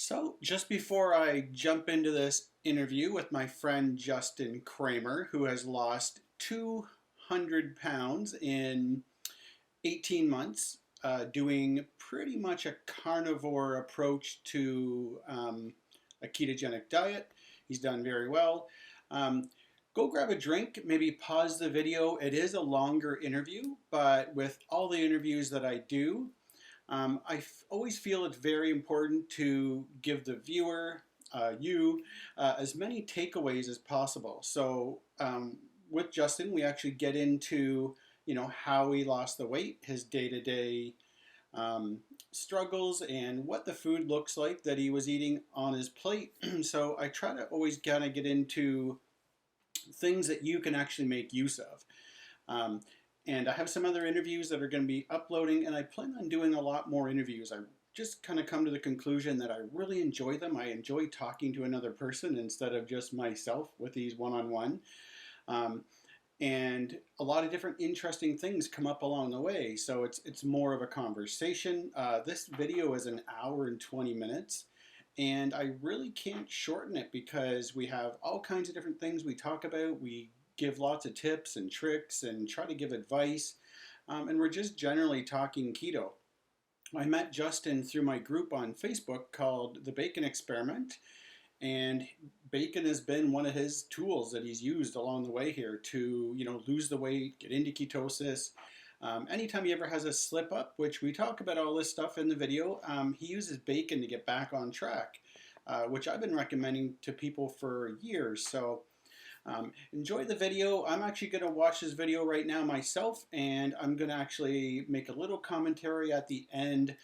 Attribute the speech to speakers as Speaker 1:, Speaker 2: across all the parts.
Speaker 1: So, just before I jump into this interview with my friend Justin Kramer, who has lost 200 pounds in 18 months, doing pretty much a carnivore approach to a ketogenic diet. He's done very well. Um, Go grab a drink, maybe pause the video. It is a longer interview, but with all the interviews that I do, always feel it's very important to give the viewer, as many takeaways as possible. So with Justin, we actually get into how he lost the weight, his day-to-day struggles, and what the food looks like that he was eating on his plate. So I try to always kind of get into things that you can actually make use of. Um, and I have some other interviews that are going to be uploading, and I plan on doing a lot more interviews. I just kind of come to the conclusion that I really enjoy them. I enjoy talking to another person instead of just myself with these one-on-one. Um, and a lot of different interesting things come up along the way. So it's more of a conversation. This video is an hour and 20 minutes. And I really can't shorten it because we have all kinds of different things we talk about. We give lots of tips and tricks and try to give advice. And we're just generally talking keto. I met Justin through my group on Facebook called The Bacon Experiment. And bacon has been one of his tools that he's used along the way here to, lose the weight, get into ketosis. Anytime he ever has a slip up, which we talk about all this stuff in the video, he uses bacon to get back on track, which I've been recommending to people for years. So enjoy the video. I'm actually going to watch this video right now myself, and I'm going to actually make a little commentary at the end,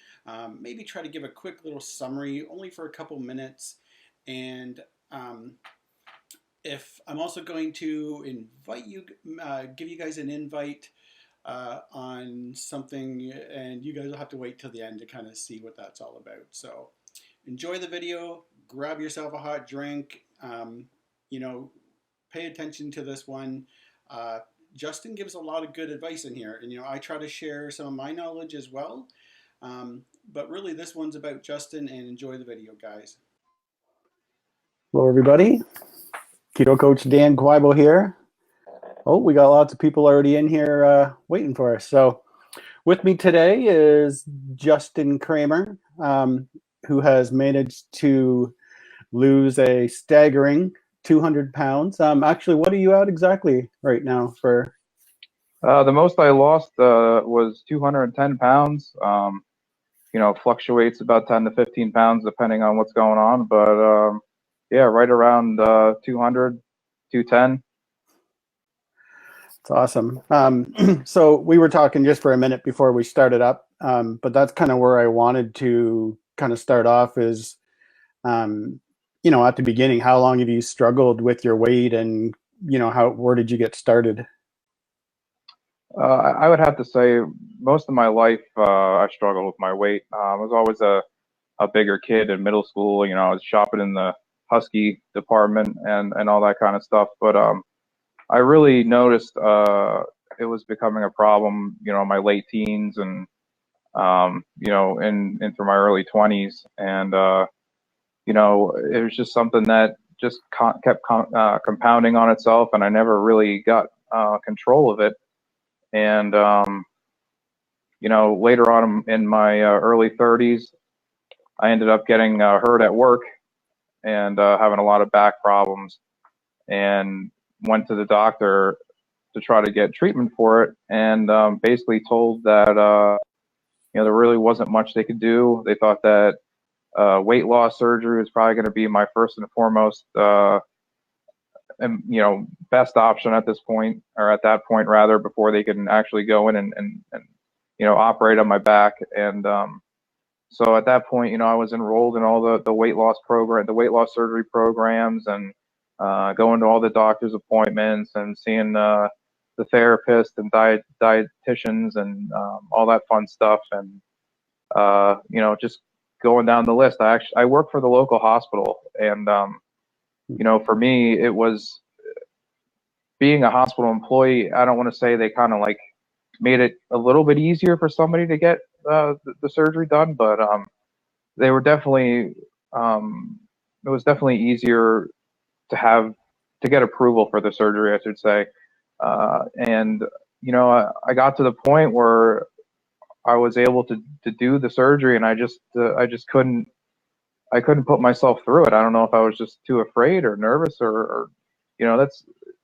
Speaker 1: maybe try to give a quick little summary, only for a couple minutes. And if I'm also going to invite you, give you guys an invite on something, and you guys will have to wait till the end to kind of see what that's all about. So enjoy the video, grab yourself a hot drink, pay attention to this one. Justin gives a lot of good advice in here, and I try to share some of my knowledge as well. But really, this one's about Justin, and enjoy the video, guys.
Speaker 2: Hello, everybody. Keto Coach Dan Quibo here. Oh, we got lots of people already in here waiting for us. So with me today is Justin Kramer, who has managed to lose a staggering 200 pounds. Actually, what are you at exactly right now for?
Speaker 3: The most I lost was 210 pounds. Fluctuates about 10 to 15 pounds depending on what's going on. But yeah, right around 200, 210.
Speaker 2: It's awesome. So we were talking just for a minute before we started up, but that's kind of where I wanted to kind of start off is, at the beginning, how long have you struggled with your weight, and, where did you get started?
Speaker 3: I would have to say most of my life I struggled with my weight. I was always a bigger kid in middle school. I was shopping in the Husky department and all that kind of stuff. But I really noticed it was becoming a problem, in my late teens and, into my early 20s. And, it was just something that just kept compounding on itself, and I never really got control of it. And, later on in my early 30s, I ended up getting hurt at work and having a lot of back problems, and went to the doctor to try to get treatment for it, and basically told that there really wasn't much they could do. They thought that weight loss surgery was probably going to be my first and foremost best option at this point, or at that point rather, before they can actually go in and operate on my back. And so at that point, I was enrolled in all the weight loss surgery programs, and going to all the doctor's appointments and seeing the therapist and dietitians and all that fun stuff. And just going down the list. I work for the local hospital, and for me, it was being a hospital employee. I don't want to say they kind of like made it a little bit easier for somebody to get the surgery done, but they were definitely it was definitely easier to get approval for the surgery, I should say. And I got to the point where I was able to do the surgery, and I just couldn't put myself through it. I don't know if I was just too afraid or nervous, or that's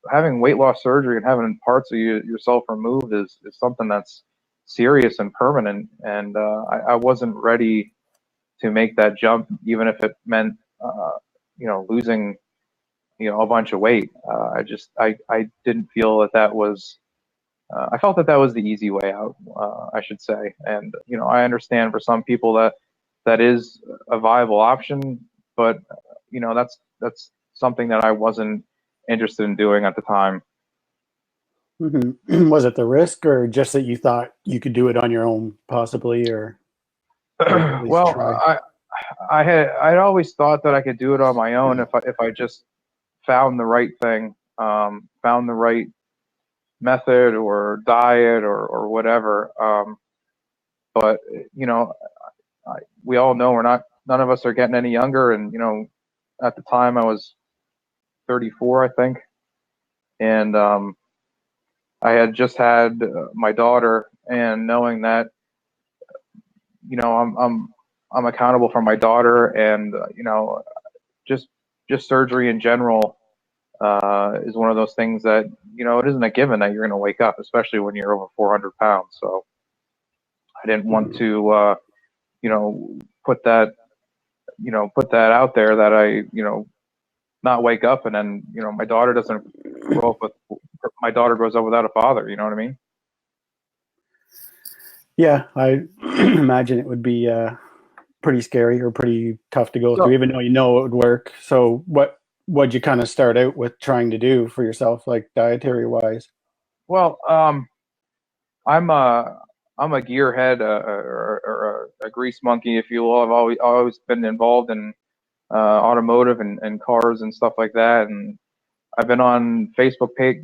Speaker 3: having weight loss surgery and having parts of yourself removed is something that's serious and permanent. And I wasn't ready to make that jump, even if it meant losing a bunch of weight. I didn't feel that was. I felt that was the easy way out, I should say. And I understand for some people that is a viable option, but that's something that I wasn't interested in doing at the time.
Speaker 2: Was it the risk, or just that you thought you could do it on your own, possibly, or at least
Speaker 3: Well,
Speaker 2: try?
Speaker 3: I'd always thought that I could do it on my own if I just found the right thing, found the right method or diet or whatever. But we all know none of us are getting any younger. And at the time I was 34, I think, and I had just had my daughter, and knowing that I'm accountable for my daughter, and just surgery in general is one of those things that it isn't a given that you're going to wake up, especially when you're over 400 pounds. So I didn't want to put that out there that I not wake up, and then my daughter doesn't grow up with my daughter grows up without a father. You know what I mean?
Speaker 2: Yeah, I imagine it would be pretty scary or pretty tough to go through, even though it would work. So what'd you kind of start out with trying to do for yourself, like dietary wise?
Speaker 3: Well, I'm a gearhead, or a grease monkey, if you will. I've always been involved in automotive and cars and stuff like that, and I've been on Facebook page,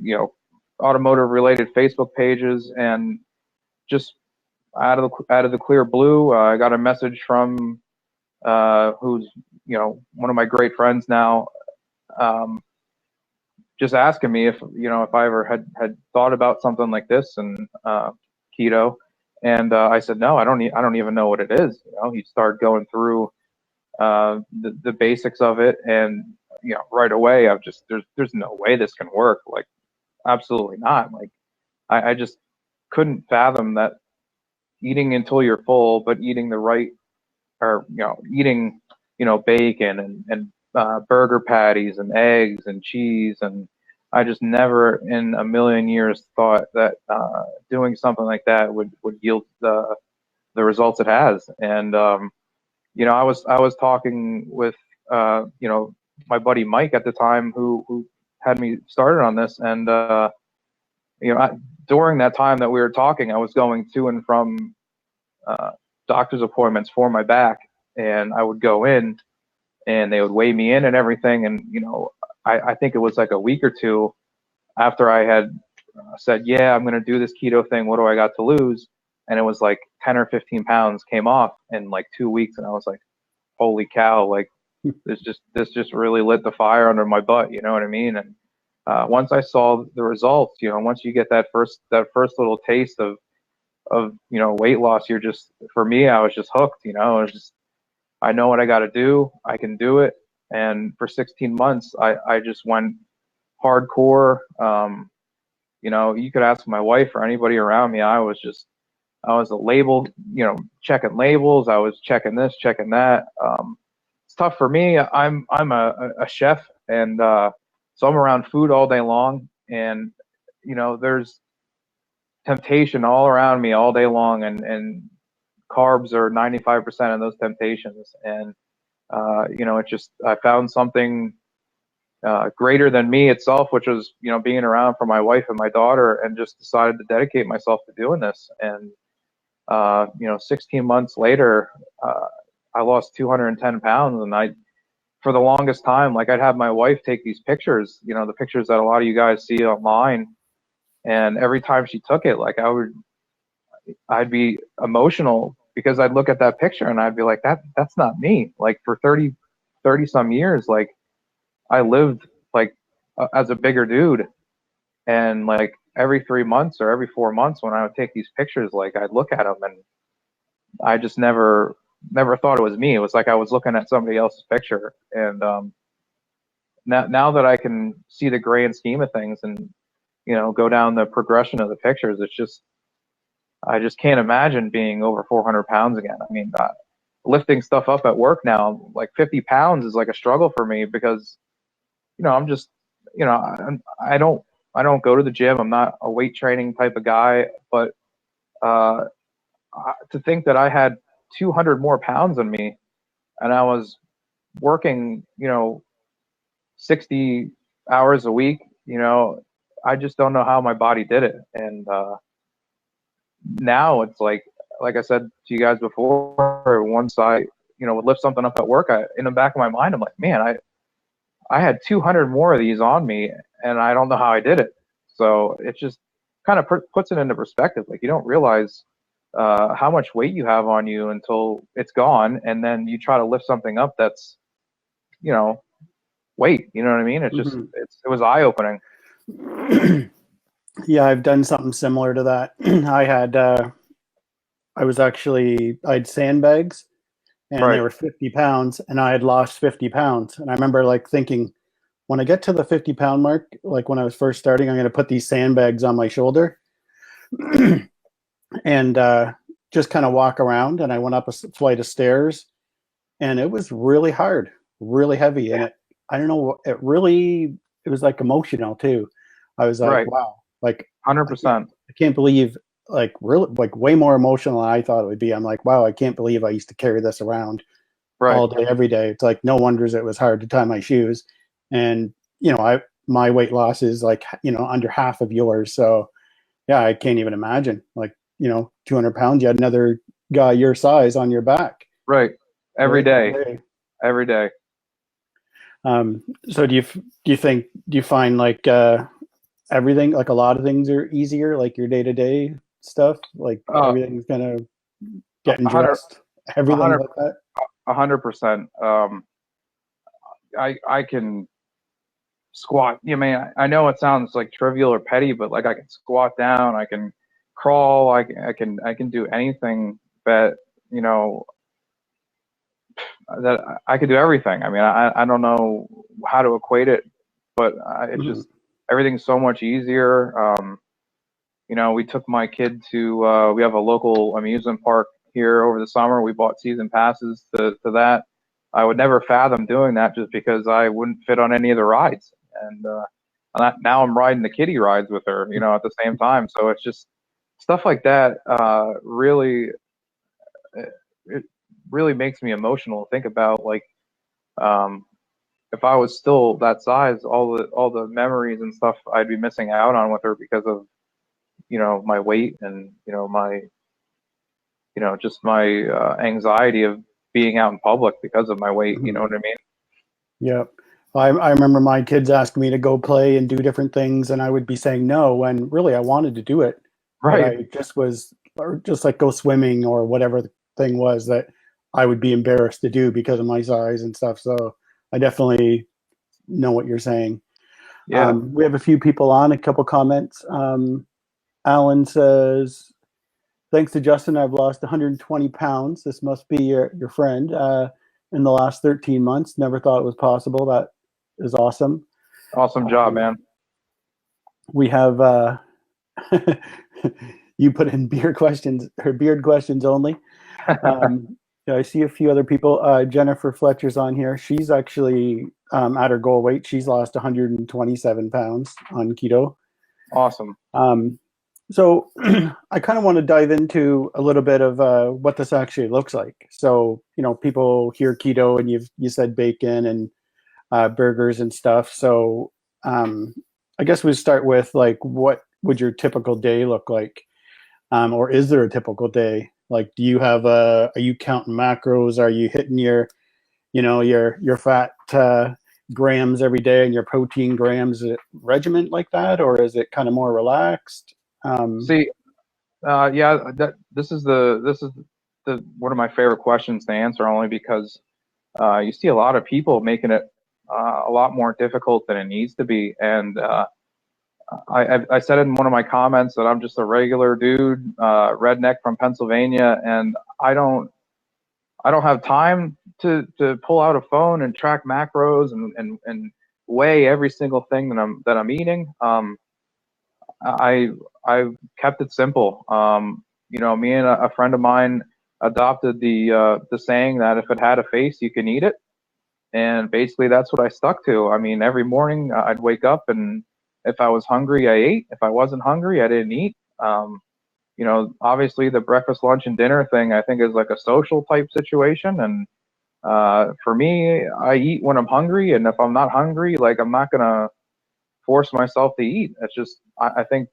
Speaker 3: automotive related Facebook pages, and just out of the clear blue, I got a message from who's one of my great friends now, just asking me if I ever had thought about something like this, and keto, and I said no, I don't even know what it is. He started going through the basics of it, and right away I've just there's no way this can work. Like, absolutely not. Like, I just couldn't fathom that eating until you're full, but eating the right, or eating bacon and burger patties and eggs and cheese, and I just never in a million years thought that doing something like that would yield the results it has. And I was talking with my buddy Mike at the time, who had me started on this, and during that time that we were talking, I was going to and from doctor's appointments for my back, and I would go in, and they would weigh me in and everything, and I think it was like a week or two after I had said, yeah, I'm going to do this keto thing, what do I got to lose? And it was like 10 or 15 pounds came off in like 2 weeks, and I was like, holy cow, like this just really lit the fire under my butt, you know what I mean? And once I saw the results, once you get that first little taste of weight loss, you're just, for me, I was just hooked. It was just, I know what I got to do, I can do it. And for 16 months I just went hardcore. You could ask my wife or anybody around me, I was a label, checking labels, I was checking this, checking that. It's tough for me. I'm a chef, and so I'm around food all day long, and there's temptation all around me all day long, and carbs are 95% of those temptations. And it just, I found something greater than me itself, which was being around for my wife and my daughter, and just decided to dedicate myself to doing this. And 16 months later, I lost 210 pounds, and for the longest time, like, I'd have my wife take these pictures, the pictures that a lot of you guys see online, and every time she took it, like, I'd be emotional, because I'd look at that picture and I'd be like, that's not me. Like, for 30 some years, like I lived like as a bigger dude, and like every 3 months or every 4 months when I would take these pictures, like I'd look at them and I just never thought it was me. It was like I was looking at somebody else's picture. And now that I can see the grand scheme of things and, you know, go down the progression of the pictures, it's just, I just can't imagine being over 400 pounds again. I mean, lifting stuff up at work now, like 50 pounds is like a struggle for me because, you know, I'm just, you know, I don't go to the gym. I'm not a weight training type of guy, but to think that I had 200 more pounds on me and I was working, you know, 60 hours a week, you know, I just don't know how my body did it. And now it's like I said to you guys before, once I, you know, would lift something up at work, in the back of my mind, I'm like, man, I had 200 more of these on me and I don't know how I did it. So it just kind of puts it into perspective. Like you don't realize how much weight you have on you until it's gone. And then you try to lift something up that's, you know, weight, you know what I mean? It's just, it was eye opening.
Speaker 2: Yeah, I've done something similar to that. I had, I had sandbags and
Speaker 3: Right.
Speaker 2: they were 50 pounds and I had lost 50 pounds. And I remember like thinking, when I get to the 50-pound mark, like when I was first starting, I'm going to put these sandbags on my shoulder and just kind of walk around. And I went up a flight of stairs and it was really hard, really heavy. And I don't know, it was like emotional too. I was like,
Speaker 3: right.
Speaker 2: wow, like
Speaker 3: 100%.
Speaker 2: I can't believe, like really, like way more emotional than I thought it would be. I'm like, wow, I can't believe I used to carry this around all day, every day. It's like, no wonders it was hard to tie my shoes. And, you know, my weight loss is like, you know, under half of yours. So yeah, I can't even imagine, like, you know, 200 pounds, you had another guy your size on your back.
Speaker 3: Right. Every day.
Speaker 2: So do you find like everything, like a lot of things are easier, like your day-to-day stuff, like everything's gonna getting dressed, everything like that?
Speaker 3: 100%. I can squat. You mean, I know it sounds like trivial or petty, but like I can squat down, I can crawl, I can do anything that, you know, that I could do everything. I mean, I don't know how to equate it, but it's just, everything's so much easier. You know, we took my kid to, we have a local amusement park here over the summer. We bought season passes to that. I would never fathom doing that just because I wouldn't fit on any of the rides. And now I'm riding the kiddie rides with her, you know, at the same time. So it's just stuff like that. Really, it really makes me emotional to think about, like, if I was still that size, all the memories and stuff I'd be missing out on with her because of, you know, my weight and, you know, my, you know, just my anxiety of being out in public because of my weight. You know what I mean?
Speaker 2: Yeah. I remember my kids asking me to go play and do different things, and I would be saying no when really I wanted to do it.
Speaker 3: Right.
Speaker 2: But I just was, or just like go swimming or whatever the thing was that I would be embarrassed to do because of my size and stuff. So I definitely know what you're saying.
Speaker 3: Yeah.
Speaker 2: We have a few people on, a couple comments. Alan says, thanks to Justin, I've lost 120 pounds. This must be your friend in the last 13 months. Never thought it was possible. That is awesome.
Speaker 3: Awesome job, man.
Speaker 2: We have you put in beard questions only. I see a few other people. Jennifer Fletcher's on here. She's actually at her goal weight. She's lost 127 pounds on keto.
Speaker 3: Awesome.
Speaker 2: So I kind of want to dive into a little bit of what this actually looks like. So, you know, people hear keto and you said bacon and burgers and stuff. So I guess we start with, like, what would your typical day look like? Or is there a typical day? Like, do you have are you counting macros? Are you hitting your, you know, your fat grams every day and your protein grams? Is it regiment like that, or is it kind of more relaxed?
Speaker 3: See, yeah, this is the one of my favorite questions to answer, only because you see a lot of people making it a lot more difficult than it needs to be. And I said in one of my comments that I'm just a regular dude, redneck from Pennsylvania, and I don't have time to pull out a phone and track macros and weigh every single thing that I'm eating. I've kept it simple. Me and a friend of mine adopted the saying that if it had a face, you can eat it, and basically that's what I stuck to. I mean, every morning I'd wake up, and if I was hungry, I ate. If I wasn't hungry, I didn't eat. Obviously the breakfast, lunch, and dinner thing I think is like a social type situation, and for me, I eat when I'm hungry, and if I'm not hungry, like I'm not gonna force myself to eat. It's just I think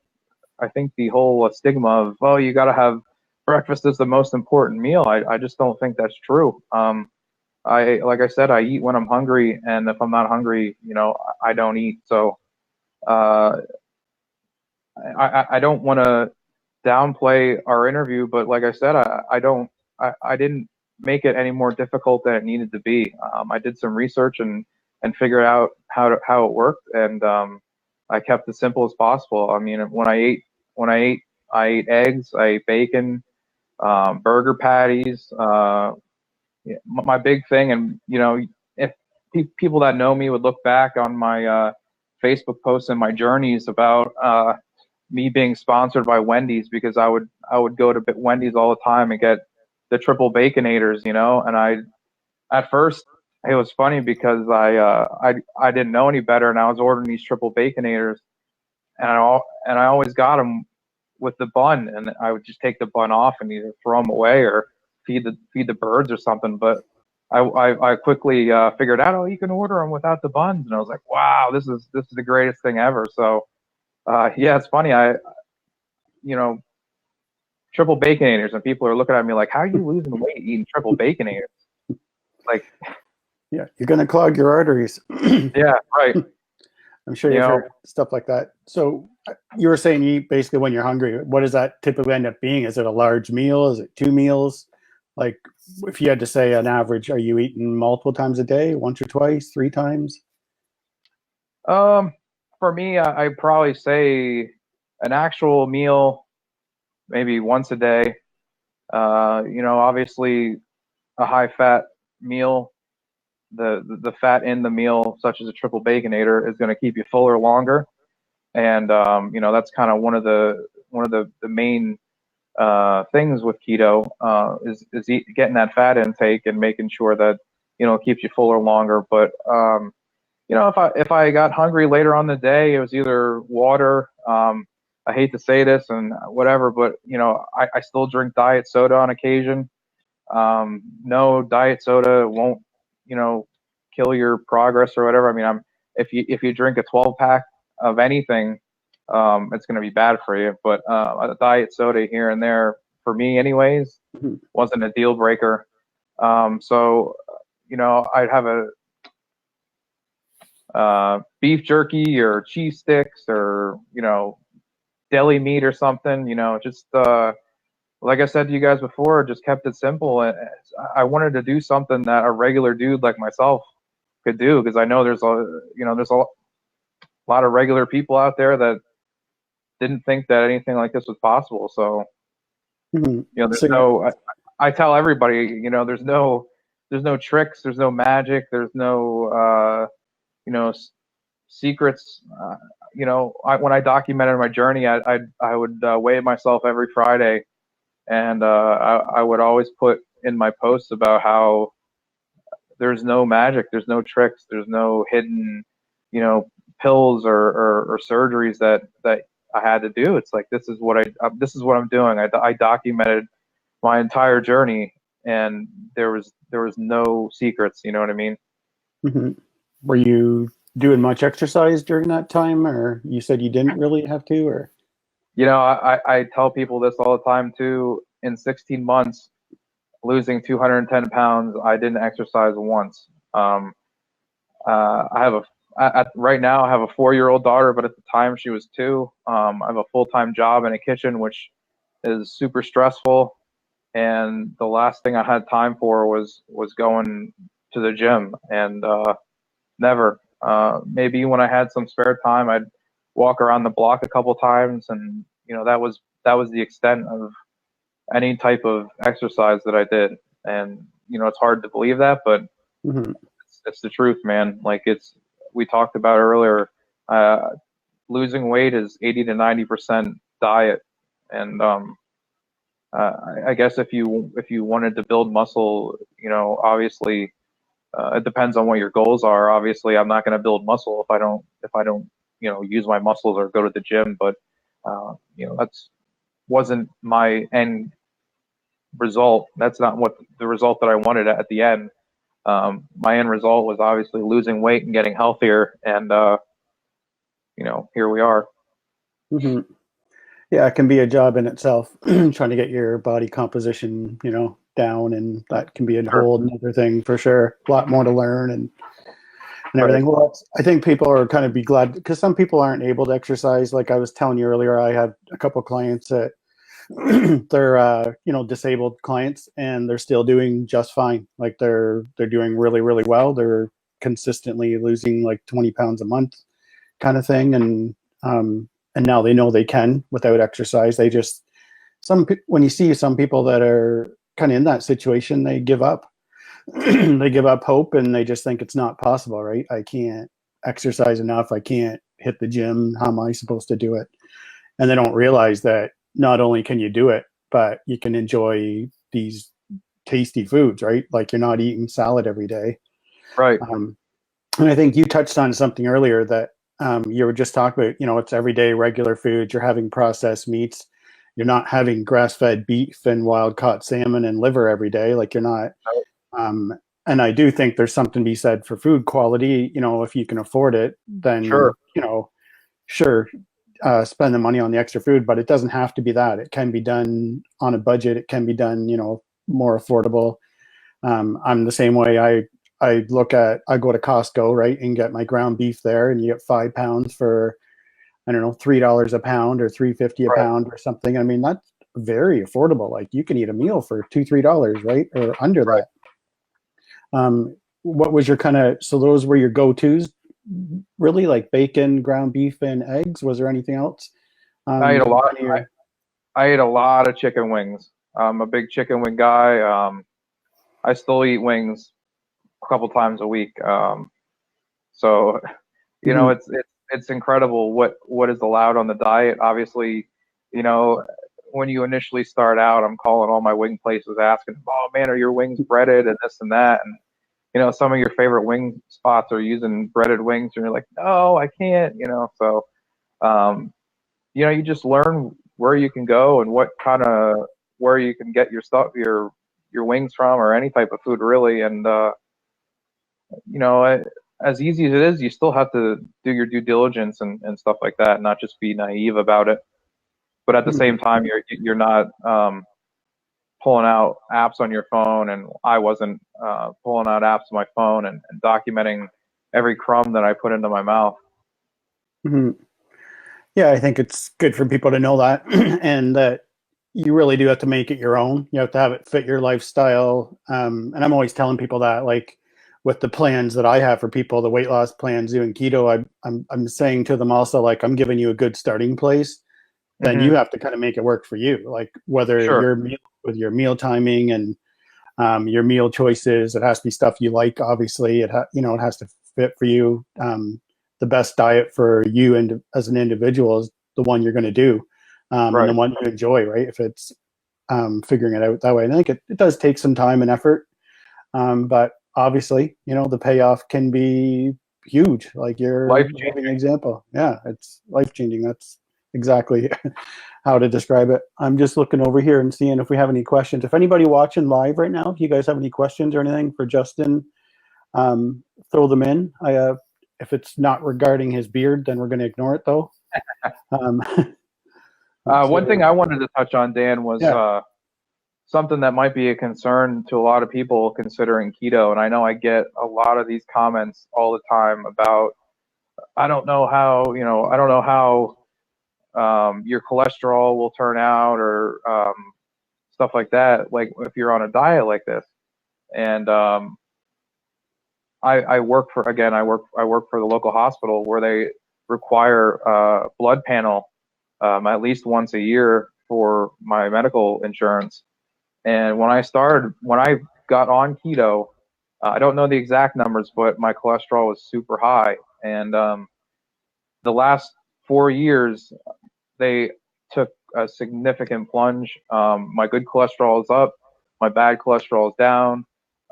Speaker 3: the whole stigma of, oh, you got to have breakfast as the most important meal. I just don't think that's true. Like I said, I eat when I'm hungry, and if I'm not hungry, I don't eat. So I don't want to downplay our interview, but like I said, I didn't make it any more difficult than it needed to be. I did some research and figured out how it worked, and I kept it simple as possible. I mean, when I ate eggs, I ate bacon, burger patties. My big thing, and if people that know me would look back on my Facebook posts and my journeys about me being sponsored by Wendy's, because I would go to Wendy's all the time and get the triple baconators, and at first it was funny because I didn't know any better, and I was ordering these triple baconators, and I always got them with the bun, and I would just take the bun off and either throw them away or feed the birds or something. But I quickly figured out, oh, you can order them without the buns, and I was like, wow, this is the greatest thing ever. So yeah, it's funny. Triple baconators, and people are looking at me like, how are you losing weight eating triple baconators? Like,
Speaker 2: yeah, you're gonna clog your arteries.
Speaker 3: Yeah, right.
Speaker 2: I'm sure you've heard stuff like that. So you were saying you eat basically when you're hungry. What does that typically end up being? Is it a large meal? Is it 2 meals? Like, if you had to say an average, are you eating multiple times a day, once or twice, 3 times?
Speaker 3: For me, I'd probably say an actual meal, maybe once a day. Obviously a high fat meal, the fat in the meal, such as a triple baconator, is going to keep you fuller longer. And that's kind of one of the main things with keto, is getting that fat intake and making sure that it keeps you fuller longer. But if I got hungry later on the day, it was either water. I hate to say this and whatever, but I still drink diet soda on occasion. No, diet soda won't kill your progress or whatever. I mean, if you drink a 12-pack of anything, it's going to be bad for you. But a diet soda here and there, for me anyways, wasn't a deal breaker. So I'd have a beef jerky or cheese sticks or deli meat or something. Just like I said to you guys before, just kept it simple. I wanted to do something that a regular dude like myself could do, because I know there's a lot of regular people out there that didn't think that anything like this was possible. So I tell everybody, there's no tricks, there's no magic, there's no secrets. When I documented my journey, I would weigh myself every Friday, and I would always put in my posts about how there's no magic, there's no tricks, there's no hidden, pills or surgeries that I had to do. It's like, this is what I'm doing. I documented my entire journey, and there was no secrets. You know what I mean?
Speaker 2: Mm-hmm. Were you doing much exercise during that time, or you said you didn't really have to, or?
Speaker 3: I tell people this all the time too. In 16 months, losing 210 pounds, I didn't exercise once. Right now I have a 4-year-old daughter, but at the time she was 2. I have a full-time job in a kitchen, which is super stressful. And the last thing I had time for was going to the gym, and never. Maybe when I had some spare time, I'd walk around the block a couple times, and that was the extent of any type of exercise that I did. And it's hard to believe that, but
Speaker 2: Mm-hmm.
Speaker 3: it's the truth, man. Like we talked about earlier, losing weight is 80 to 90% diet, and I guess if you wanted to build muscle, obviously it depends on what your goals are. Obviously, I'm not going to build muscle if I don't use my muscles or go to the gym. But that's wasn't my end result. That's not what the result that I wanted at the end. My end result was obviously losing weight and getting healthier, and here we are.
Speaker 2: Mm-hmm. Yeah, it can be a job in itself, trying to get your body composition, down, and that can be a
Speaker 3: Sure.
Speaker 2: whole other thing for sure. A lot more to learn and everything.
Speaker 3: Right.
Speaker 2: Well, I think people are kind of be glad because some people aren't able to exercise. Like I was telling you earlier, I had a couple clients that they're disabled clients, and they're still doing just fine. Like they're doing really, really well. They're consistently losing like 20 pounds a month kind of thing. And now they know they can without exercise. They just, when you see some people that are kind of in that situation, they give up. They give up hope, and they just think it's not possible, right? I can't exercise enough. I can't hit the gym. How am I supposed to do it? And they don't realize that not only can you do it, but you can enjoy these tasty foods, right? Like you're not eating salad every day.
Speaker 3: Right.
Speaker 2: And I think you touched on something earlier that you were just talking about, it's everyday regular food. You're having processed meats. You're not having grass-fed beef and wild-caught salmon and liver every day. Like you're not. And I do think there's something to be said for food quality. If you can afford it, then,
Speaker 3: Sure.
Speaker 2: sure, spend the money on the extra food, but it doesn't have to be that. It can be done on a budget. It can be done, more affordable. I'm the same way. I go to Costco, right, and get my ground beef there, and you get 5 pounds for, I don't know, $3 a pound or $3.50 a
Speaker 3: Right.
Speaker 2: pound or something. I mean, that's very affordable. Like you can eat a meal for $2-3, right, or under
Speaker 3: Right.
Speaker 2: that. What was your so those were your go-tos, really, like bacon, ground beef, and eggs? Was there anything else?
Speaker 3: I ate a lot. I ate a lot of chicken wings. I'm a big chicken wing guy. I still eat wings a couple times a week. So
Speaker 2: Mhm.
Speaker 3: it's incredible what is allowed on the diet. Obviously, when you initially start out, I'm calling all my wing places asking, "Oh man, are your wings breaded and this and that?" And some of your favorite wing spots are using breaded wings, and you're like, "No, I can't." So you just learn where you can go and where you can get your stuff, your wings from, or any type of food really. And as easy as it is, you still have to do your due diligence and stuff like that, not just be naive about it. But at the same time, you're not pulling out apps on your phone, and I wasn't pulling out apps on my phone and documenting every crumb that I put into my mouth.
Speaker 2: Mm-hmm. Yeah, I think it's good for people to know that, and that you really do have to make it your own. You have to have it fit your lifestyle. And I'm always telling people that, like with the plans that I have for people, the weight loss plans doing keto, I'm saying to them also, like, I'm giving you a good starting place. Then you have to kind of make it work for you, like whether
Speaker 3: Sure.
Speaker 2: with your meal timing and your meal choices. It has to be stuff you like. Obviously, it has to fit for you. The best diet for you and as an individual is the one you're going to do, and the
Speaker 3: Right.
Speaker 2: one you enjoy. Right? If it's figuring it out that way, and I think it does take some time and effort, but obviously, the payoff can be huge. Like you're a living example. Yeah, it's life changing. That's exactly how to describe it. I'm just looking over here and seeing if we have any questions. If anybody watching live right now, if you guys have any questions or anything for Justin, throw them in. If it's not regarding his beard, then we're going to ignore it though.
Speaker 3: One thing I wanted to touch on, Dan, was something that might be a concern to a lot of people considering keto. And I know I get a lot of these comments all the time about, I don't know how your cholesterol will turn out, or stuff like that, like if you're on a diet like this. And I work for, again, I work for the local hospital where they require blood panel at least once a year for my medical insurance. And when I got on keto, I don't know the exact numbers, but my cholesterol was super high. And the last 4 years, they took a significant plunge. My good cholesterol is up, my bad cholesterol is down.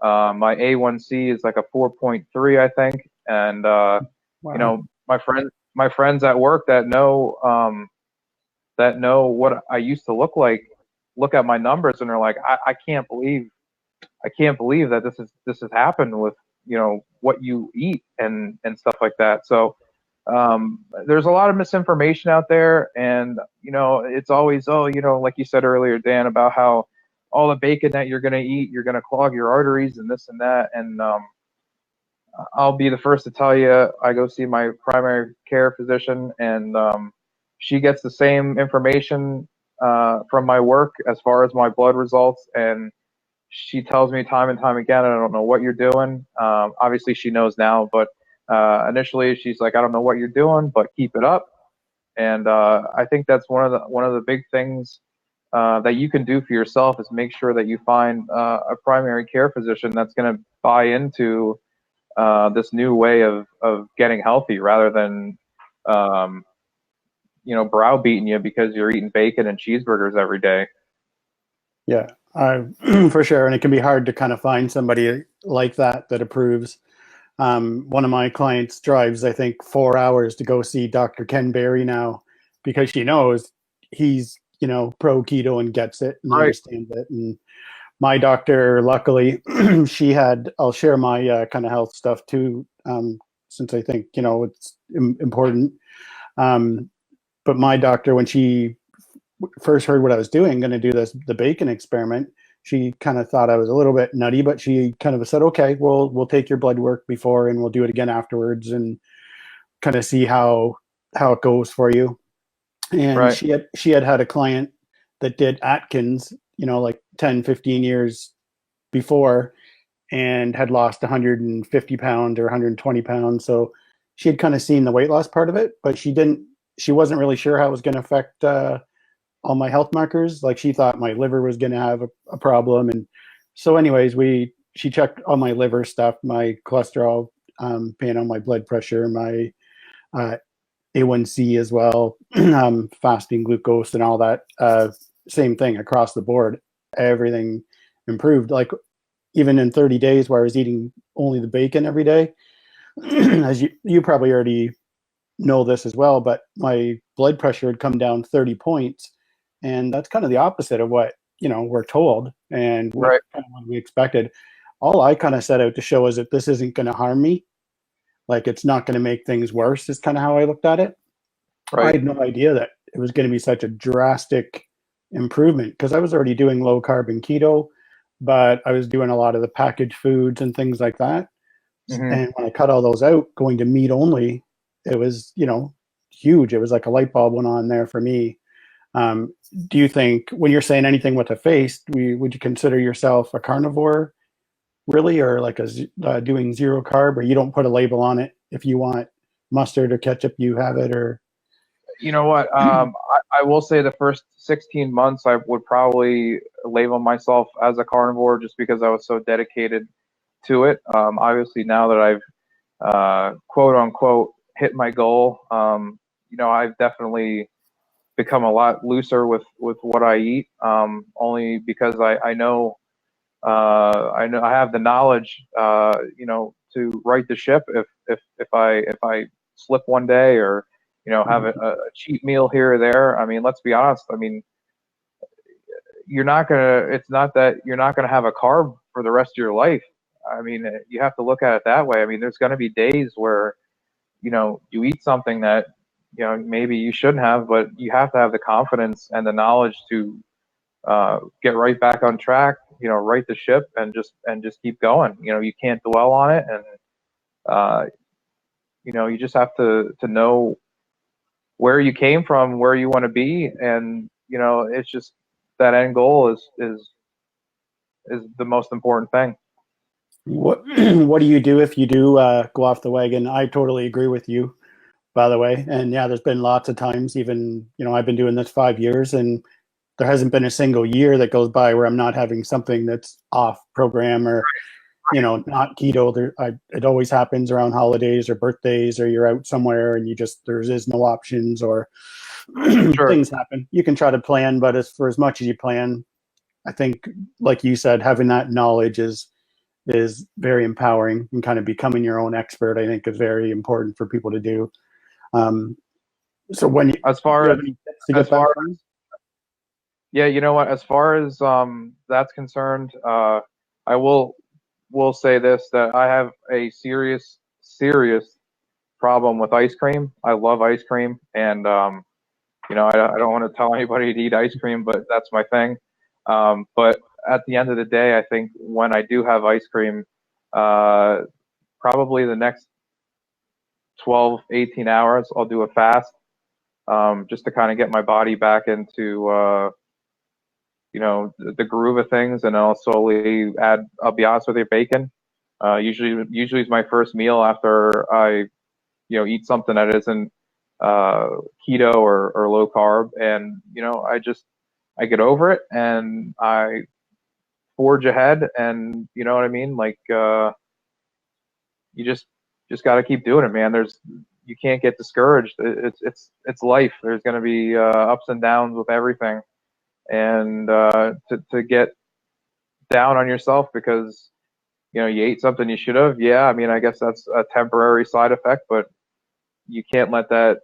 Speaker 3: My A1C is like a 4.3, I think. And
Speaker 2: Wow.
Speaker 3: you know, my friends at work that know what I used to look like, look at my numbers and they're like, I can't believe that this has happened with, you know, what you eat and stuff like that. So there's a lot of misinformation out there, and you know, it's always, oh, you know, like you said earlier, Dan, about how all the bacon that you're going to eat, you're going to clog your arteries and this and that. And I'll be the first to tell you, I go see my primary care physician, and she gets the same information from my work as far as my blood results, and she tells me time and time again, I don't know what you're doing. Obviously, she knows now, but initially, she's like, I don't know what you're doing, but keep it up. And I think that's one of the big things that you can do for yourself is make sure that you find a primary care physician that's going to buy into this new way of getting healthy, rather than you know, browbeating you because you're eating bacon and cheeseburgers every day.
Speaker 2: Yeah, for sure. And it can be hard to kind of find somebody like that approves. One of my clients drives, I think, 4 hours to go see Dr. Ken Berry now because she knows he's, you know, pro keto and gets it and
Speaker 3: Right.
Speaker 2: understands it. And my doctor, luckily, I'll share my kind of health stuff too, since I think, you know, it's important. But my doctor, when she first heard what I was doing, going to do the bacon experiment, she kind of thought I was a little bit nutty, but she kind of said, okay, we'll take your blood work before and we'll do it again afterwards and kind of see how it goes for you. And
Speaker 3: Right.
Speaker 2: she had a client that did Atkins, you know, like 10, 15 years before, and had lost 150 pounds or 120 pounds. So she had kind of seen the weight loss part of it, but she wasn't really sure how it was going to affect all my health markers. Like she thought my liver was going to have a problem. And so anyways, she checked all my liver stuff, my cholesterol, panel, my blood pressure, my A1C as well, fasting glucose and all that. Same thing across the board. Everything improved. Like even in 30 days where I was eating only the bacon every day, as you probably already know this as well, but my blood pressure had come down 30 points. And that's kind of the opposite of what, you know, we're told and what we expected. All I kind of set out to show is that this isn't going to harm me. Like it's not going to make things worse is kind of how I looked at it.
Speaker 3: Right.
Speaker 2: I had no idea that it was going to be such a drastic improvement because I was already doing low carb and keto, but I was doing a lot of the packaged foods and things like that.
Speaker 3: Mm-hmm.
Speaker 2: And when I cut all those out, going to meat only, it was, you know, huge. It was like a light bulb went on there for me. Do you think when you're saying anything with a face, would you consider yourself a carnivore really, or like doing zero carb, or you don't put a label on it? If you want mustard or ketchup, you have it, or?
Speaker 3: You know what? I will say the first 16 months, I would probably label myself as a carnivore just because I was so dedicated to it. Obviously, now that I've quote unquote hit my goal, you know, I've definitely become a lot looser with what I eat. Only because I know I have the knowledge, you know, to right the ship if I slip one day, or you know, have a cheat meal here or there. I mean, let's be honest. I mean, it's not that you're not gonna have a carb for the rest of your life. I mean, you have to look at it that way. I mean, there's gonna be days where, you know, you eat something that, you know, maybe you shouldn't have, but you have to have the confidence and the knowledge to get right back on track, you know, right the ship and just keep going. You know, you can't dwell on it, and you know, you just have to know where you came from, where you want to be, and you know, it's just that end goal is the most important thing.
Speaker 2: What what do you do if you do go off the wagon? I totally agree with you, by the way. And yeah, there's been lots of times, even, I've been doing this 5 years, and there hasn't been a single year that goes by where I'm not having something that's off program or, not keto. It always happens around holidays or birthdays, or you're out somewhere and there is no options, or
Speaker 3: Sure.
Speaker 2: things happen. You can try to plan, but for as much as you plan, I think, like you said, having that knowledge is very empowering, and kind of becoming your own expert, I think, is very important for people to do. So when you,
Speaker 3: As
Speaker 2: do you
Speaker 3: far
Speaker 2: have
Speaker 3: as
Speaker 2: any tips to
Speaker 3: as
Speaker 2: get back
Speaker 3: far
Speaker 2: on?
Speaker 3: Yeah, you know what? As far as that's concerned, I will say this, that I have a serious problem with ice cream. I love ice cream, and I don't want to tell anybody to eat ice cream, but that's my thing. But at the end of the day, I think when I do have ice cream, uh, probably the next 12, 18 hours, I'll do a fast, just to kind of get my body back into the groove of things, and I'll slowly add. I'll be honest with you, bacon. Usually is my first meal after I eat something that isn't keto or low carb, and I get over it and I forge ahead, and you know what I mean. Like you just got to keep doing it, man. You can't get discouraged. It's life. There's going to be ups and downs with everything, and to get down on yourself because you ate something you should have. Yeah, I mean, I guess that's a temporary side effect, but you can't let that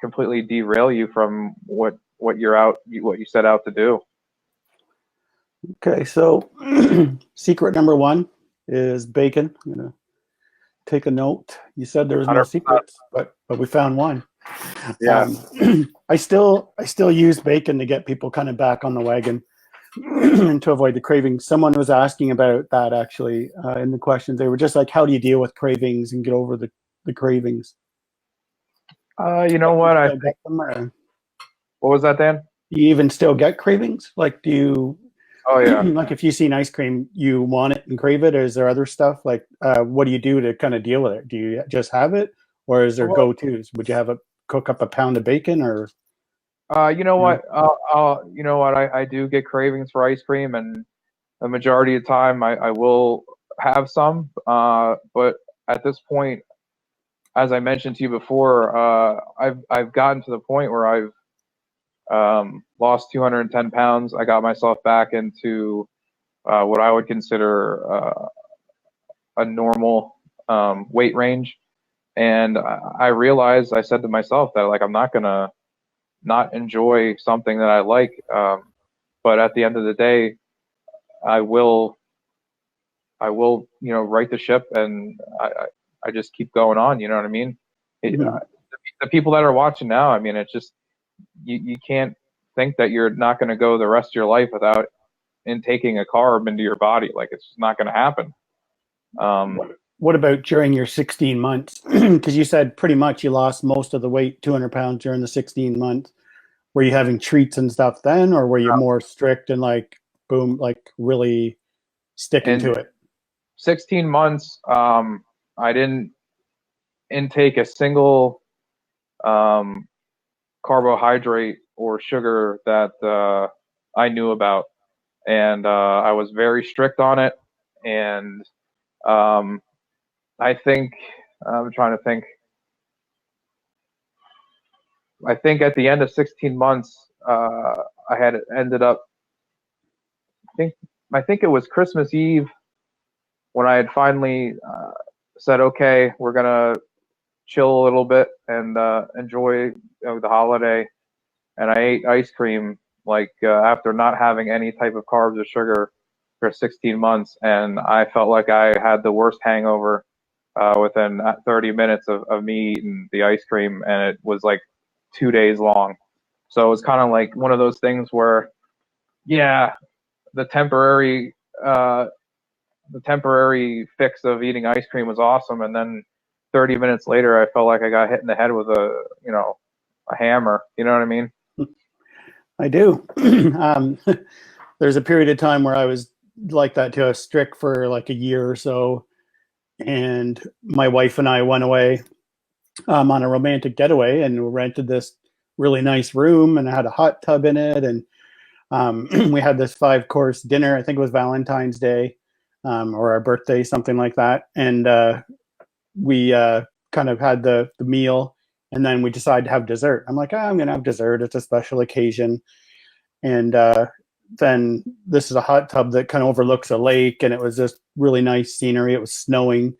Speaker 3: completely derail you from what you set out to do.
Speaker 2: Okay, so secret number one is bacon. I'm gonna take a note. You said there was no
Speaker 3: 100%.
Speaker 2: secrets, but we found one.
Speaker 3: Yeah.
Speaker 2: I still use bacon to get people kind of back on the wagon and to avoid the cravings. Someone was asking about that actually in the questions. They were just like, "How do you deal with cravings and get over the cravings?"
Speaker 3: You know what? I
Speaker 2: Still
Speaker 3: think.
Speaker 2: get them, or
Speaker 3: What was that, Dan?
Speaker 2: do you even still get cravings? Like, do you
Speaker 3: Oh yeah.
Speaker 2: like if you see an ice cream, you want it and crave it, or is there other stuff? Like, what do you do to kind of deal with it? Do you just have it, or is there
Speaker 3: Well,
Speaker 2: go-tos? Would you cook up a pound of bacon, or
Speaker 3: you know
Speaker 2: you know?
Speaker 3: what? You know what? I do get cravings for ice cream, and the majority of the time I will have some. But at this point, as I mentioned to you before, I've gotten to the point where I've lost 210 pounds. I got myself back into what I would consider a normal weight range, and I realized, I said to myself that, like, I'm not gonna not enjoy something that I like, but at the end of the day, I will right the ship, and I just keep going on. You know what I mean?
Speaker 2: Mhm.
Speaker 3: The people that are watching now, I mean, it's just you can't think that you're not going to go the rest of your life without intaking a carb into your body. Like, it's just not going to happen.
Speaker 2: What about during your 16 months? Because you said pretty much you lost most of the weight, 200 pounds during the 16 months. Were you having treats and stuff then, or were you more strict and like, boom, like really sticking to
Speaker 3: And
Speaker 2: it?
Speaker 3: 16 months, I didn't intake a single um, carbohydrate or sugar that I knew about, and I was very strict on it. And um, I think I'm trying to think. I think at the end of 16 months, I had ended up. think I think it was Christmas Eve when I had finally said, "Okay, we're gonna chill a little bit and enjoy the holiday." And I ate ice cream, like, after not having any type of carbs or sugar for 16 months, and I felt like I had the worst hangover within 30 minutes of me eating the ice cream, and it was like 2 days long. So it was kind of like one of those things where, yeah, the temporary uh, the temporary fix of eating ice cream was awesome, and then 30 minutes later, I felt like I got hit in the head with a hammer. You know what I mean?
Speaker 2: I do. There's a period of time where I was like that to a strict for like a year or so. And my wife and I went away on a romantic getaway, and we rented this really nice room, and it had a hot tub in it. And we had this 5-course dinner. I think it was Valentine's Day or our birthday, something like that. And we kind of had the meal, and then we decided to have dessert. I'm like, I'm going to have dessert. It's a special occasion. And then this is a hot tub that kind of overlooks a lake, and it was just really nice scenery. It was snowing.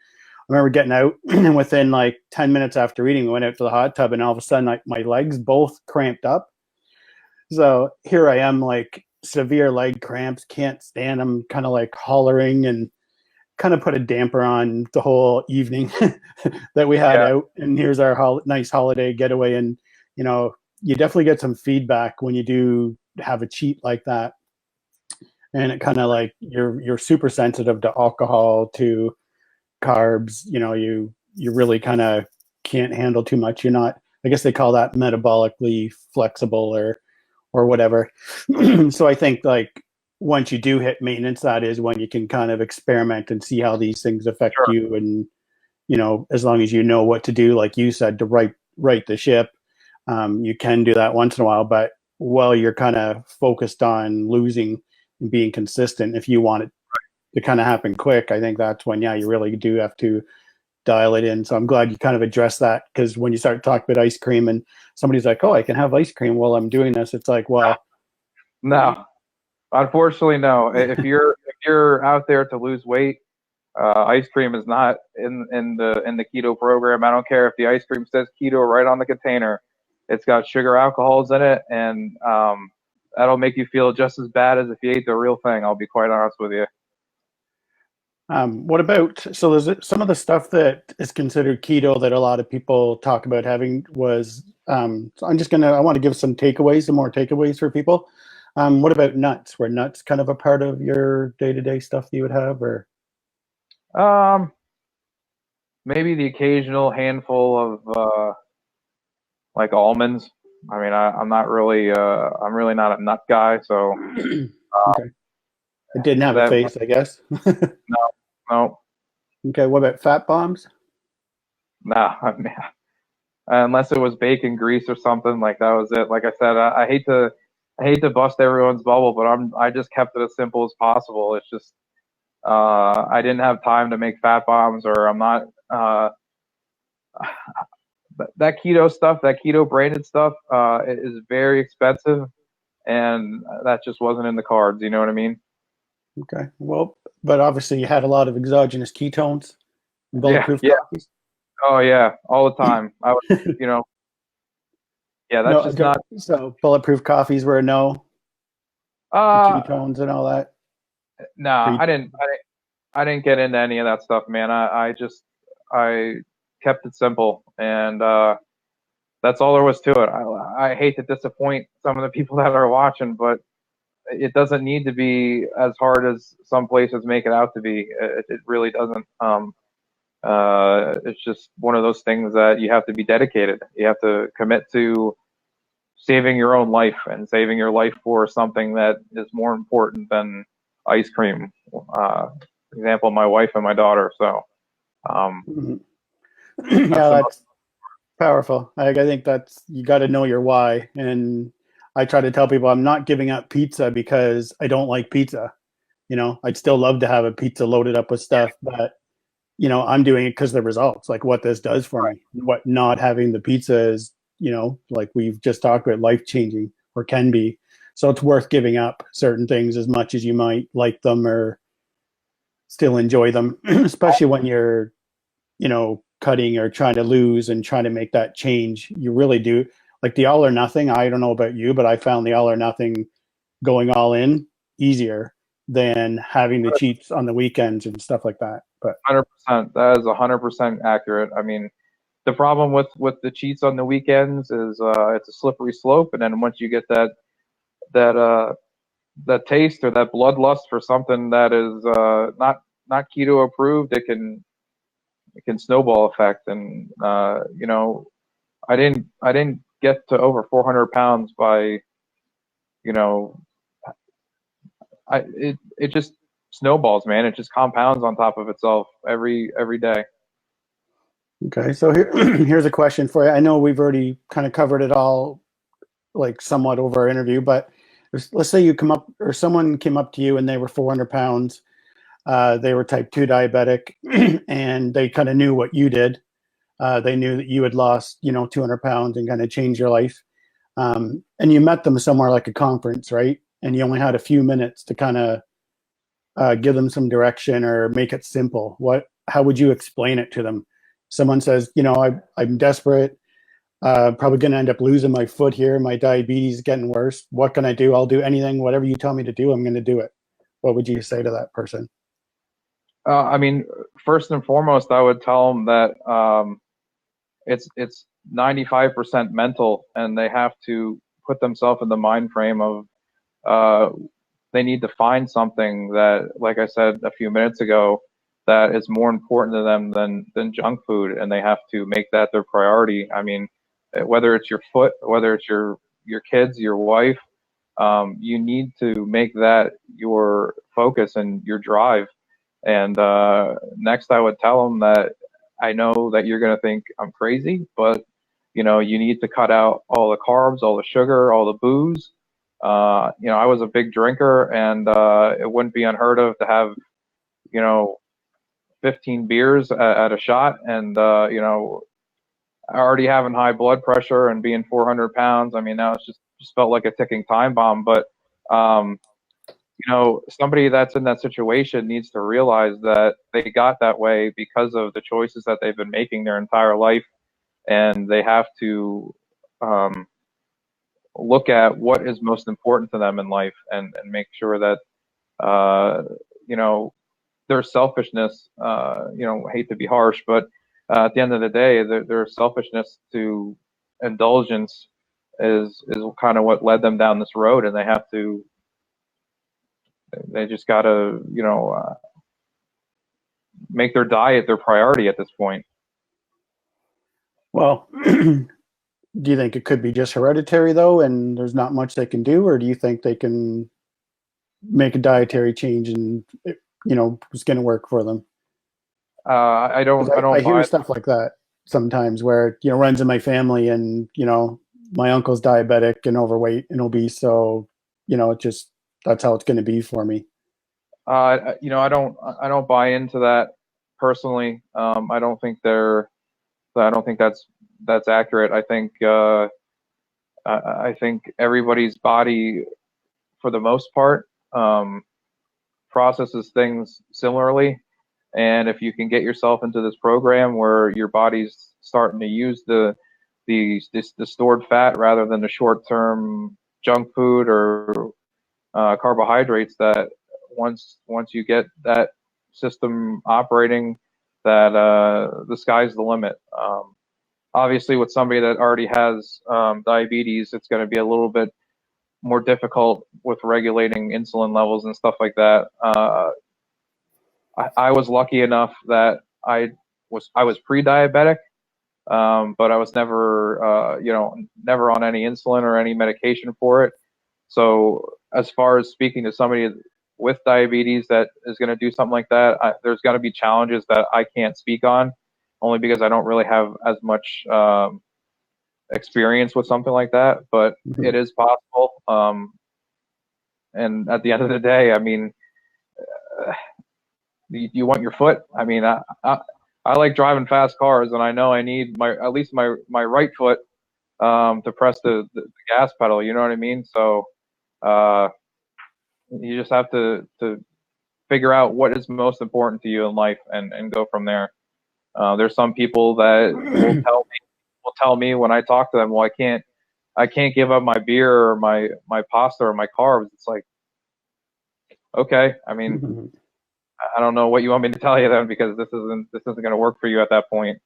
Speaker 2: I remember getting out, and within like 10 minutes after eating, we went out to the hot tub, and all of a sudden, my legs both cramped up. So here I am, like severe leg cramps, can't stand them, kind of like hollering, and kind of put a damper on the whole evening that we had out. And here's our nice holiday getaway. And, you know, you definitely get some feedback when you do have a cheat like that. And it kind of like you're super sensitive to alcohol, to carbs. You know, you really kind of can't handle too much. You're not, I guess they call that metabolically flexible or whatever. So I think like once you do hit maintenance, that is when you can kind of experiment and see how these things affect you. And, you know, as long as you know what to do, like you said, to right the ship, you can do that once in a while. But while you're kind of focused on losing and being consistent, if you want it to kind of happen quick, I think that's when, you really do have to dial it in. So I'm glad you kind of addressed that, because when you start talking about ice cream and somebody's like, oh, I can have ice cream while I'm doing this, it's like, well,
Speaker 3: no, unfortunately, no. If you're out there to lose weight, ice cream is not in the keto program. I don't care if the ice cream says keto right on the container. It's got sugar alcohols in it, and that'll make you feel just as bad as if you ate the real thing. I'll be quite honest with you.
Speaker 2: What about, so there's some of the stuff that is considered keto that a lot of people talk about having was, so I want to give some more takeaways for people. What about nuts? Were nuts kind of a part of your day-to-day stuff that you would have, or?
Speaker 3: Maybe the occasional handful of like almonds. I mean, I'm not really, I'm really not a nut guy, so.
Speaker 2: Okay. It didn't have a face, I guess.
Speaker 3: No.
Speaker 2: Okay, what about fat bombs?
Speaker 3: No, I mean, unless it was bacon grease or something, like that was it. Like I said, I hate to bust everyone's bubble, but I just kept it as simple as possible. It's just I didn't have time to make fat bombs, or I'm not that keto stuff, that keto branded stuff, it is very expensive, and that just wasn't in the cards. You know what I mean?
Speaker 2: Okay, well, but obviously you had a lot of exogenous ketones, bulletproof coffees.
Speaker 3: Oh yeah, all the time. I was, yeah, that's just not.
Speaker 2: So bulletproof coffees were a no. Ketones and all that.
Speaker 3: No, I didn't get into any of that stuff, man. I kept it simple, and that's all there was to it. I hate to disappoint some of the people that are watching, but it doesn't need to be as hard as some places make it out to be. It really doesn't. It's just one of those things that you have to be dedicated. You have to commit to saving your own life and saving your life for something that is more important than ice cream. For example, my wife and my daughter. So,
Speaker 2: yeah, that's powerful. I think you got to know your why. And I try to tell people I'm not giving up pizza because I don't like pizza. I'd still love to have a pizza loaded up with stuff, but I'm doing it because of the results, like what this does for me. What not having the pizza is, like we've just talked about, life-changing, or can be. So it's worth giving up certain things as much as you might like them or still enjoy them, especially when you're, cutting or trying to lose and trying to make that change. You really do. Like the all or nothing, I don't know about you, but I found the all or nothing, going all in, easier than having the cheats on the weekends and stuff like that. But
Speaker 3: 100%, that is 100% accurate. I mean, the problem with the cheats on the weekends is it's a slippery slope, and then once you get that taste or that bloodlust for something that is not keto approved, it can snowball effect. And I didn't get to over 400 pounds by it just snowballs, man. It just compounds on top of itself every day.
Speaker 2: Okay, so here's a question for you. I know we've already kind of covered it all, like somewhat over our interview, but let's say you come up, or someone came up to you and they were 400 pounds. They were type 2 diabetic, and they kind of knew what you did. They knew that you had lost, 200 pounds and kind of changed your life. And you met them somewhere like a conference, right? And you only had a few minutes to kind of give them some direction or make it simple. How would you explain it to them? Someone says, I'm desperate, probably going to end up losing my foot here. My diabetes is getting worse. What can I do? I'll do anything, whatever you tell me to do, I'm going to do it. What would you say to that person?
Speaker 3: I mean, first and foremost, I would tell them that it's 95% mental, and they have to put themselves in the mind frame of they need to find something that, like I said a few minutes ago, that is more important to them than junk food, and they have to make that their priority. I mean, whether it's your foot, whether it's your kids, your wife, you need to make that your focus and your drive. And next, I would tell them that I know that you're going to think I'm crazy, but you need to cut out all the carbs, all the sugar, all the booze. I was a big drinker, and it wouldn't be unheard of to have 15 beers at a shot, and already having high blood pressure and being 400 pounds. I mean, now it's just felt like a ticking time bomb. But somebody that's in that situation needs to realize that they got that way because of the choices that they've been making their entire life, and they have to look at what is most important to them in life, and make sure that their selfishness, hate to be harsh, but at the end of the day, their selfishness to indulgence is kind of what led them down this road, and they just got to make their diet their priority at this point.
Speaker 2: Well, do you think it could be just hereditary though, and there's not much they can do, or do you think they can make a dietary change and it's going to work for them?
Speaker 3: I
Speaker 2: hear stuff like that sometimes where runs in my family, and my uncle's diabetic and overweight and obese, so that's how it's going to be for me.
Speaker 3: I don't buy into that personally. I don't think that's accurate. I think everybody's body, for the most part, processes things similarly. And if you can get yourself into this program where your body's starting to use the stored fat rather than the short-term junk food or carbohydrates, that once you get that system operating, that the sky's the limit. Obviously, with somebody that already has diabetes, it's going to be a little bit more difficult with regulating insulin levels and stuff like that. I was lucky enough that I was pre-diabetic, but I was never never on any insulin or any medication for it. So as far as speaking to somebody with diabetes that is going to do something like that, there's going to be challenges that I can't speak on, only because I don't really have as much experience with something like that. But it is possible. And at the end of the day, I mean, you want your foot. I mean, I like driving fast cars, and I know I need at least my right foot to press the gas pedal. You know what I mean? So you just have to figure out what is most important to you in life, and go from there. There's some people that will tell me when I talk to them, well, I can't give up my beer or my pasta or my carbs. It's like, okay, I mean, I don't know what you want me to tell you then, because this isn't going to work for you at that point.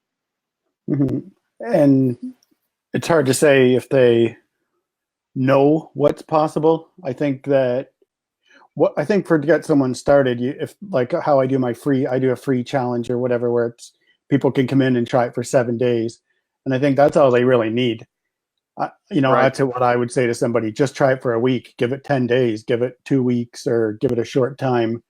Speaker 2: And it's hard to say if they know what's possible. I think to get someone started, if like how I do a free challenge or whatever, where it's people can come in and try it for 7 days, and I think that's all they really need. Right. That's what I would say to somebody: just try it for a week, give it 10 days, give it 2 weeks, or give it a short time,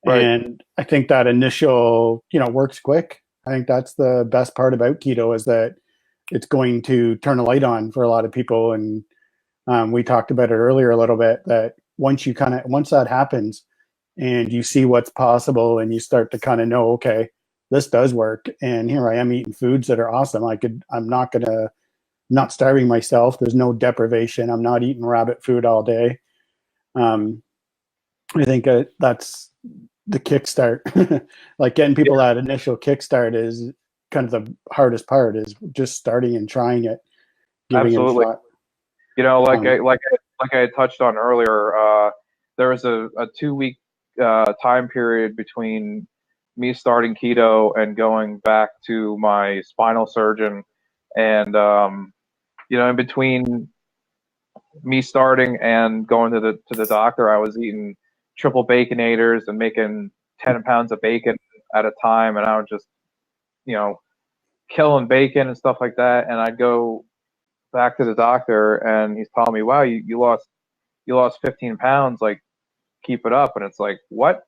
Speaker 3: Right.
Speaker 2: And I think that initial, works quick. I think that's the best part about keto is that it's going to turn a light on for a lot of people. And we talked about it earlier a little bit that once that happens and you see what's possible and you start to kind of know, okay, this does work. And here I am eating foods that are awesome. I'm not starving myself. There's no deprivation. I'm not eating rabbit food all day. I think that's the kickstart. Like getting people that initial kickstart is kind of the hardest part is just starting and trying it, giving it a
Speaker 3: Absolutely.
Speaker 2: shot.
Speaker 3: Like I had touched on earlier, there was a 2 week time period between me starting keto and going back to my spinal surgeon, and in between me starting and going to the doctor, I was eating triple baconators and making 10 pounds of bacon at a time, and I was just killing bacon and stuff like that. And I'd go back to the doctor, and he's telling me, "Wow, you lost 15 pounds. Like, keep it up." And it's like, what?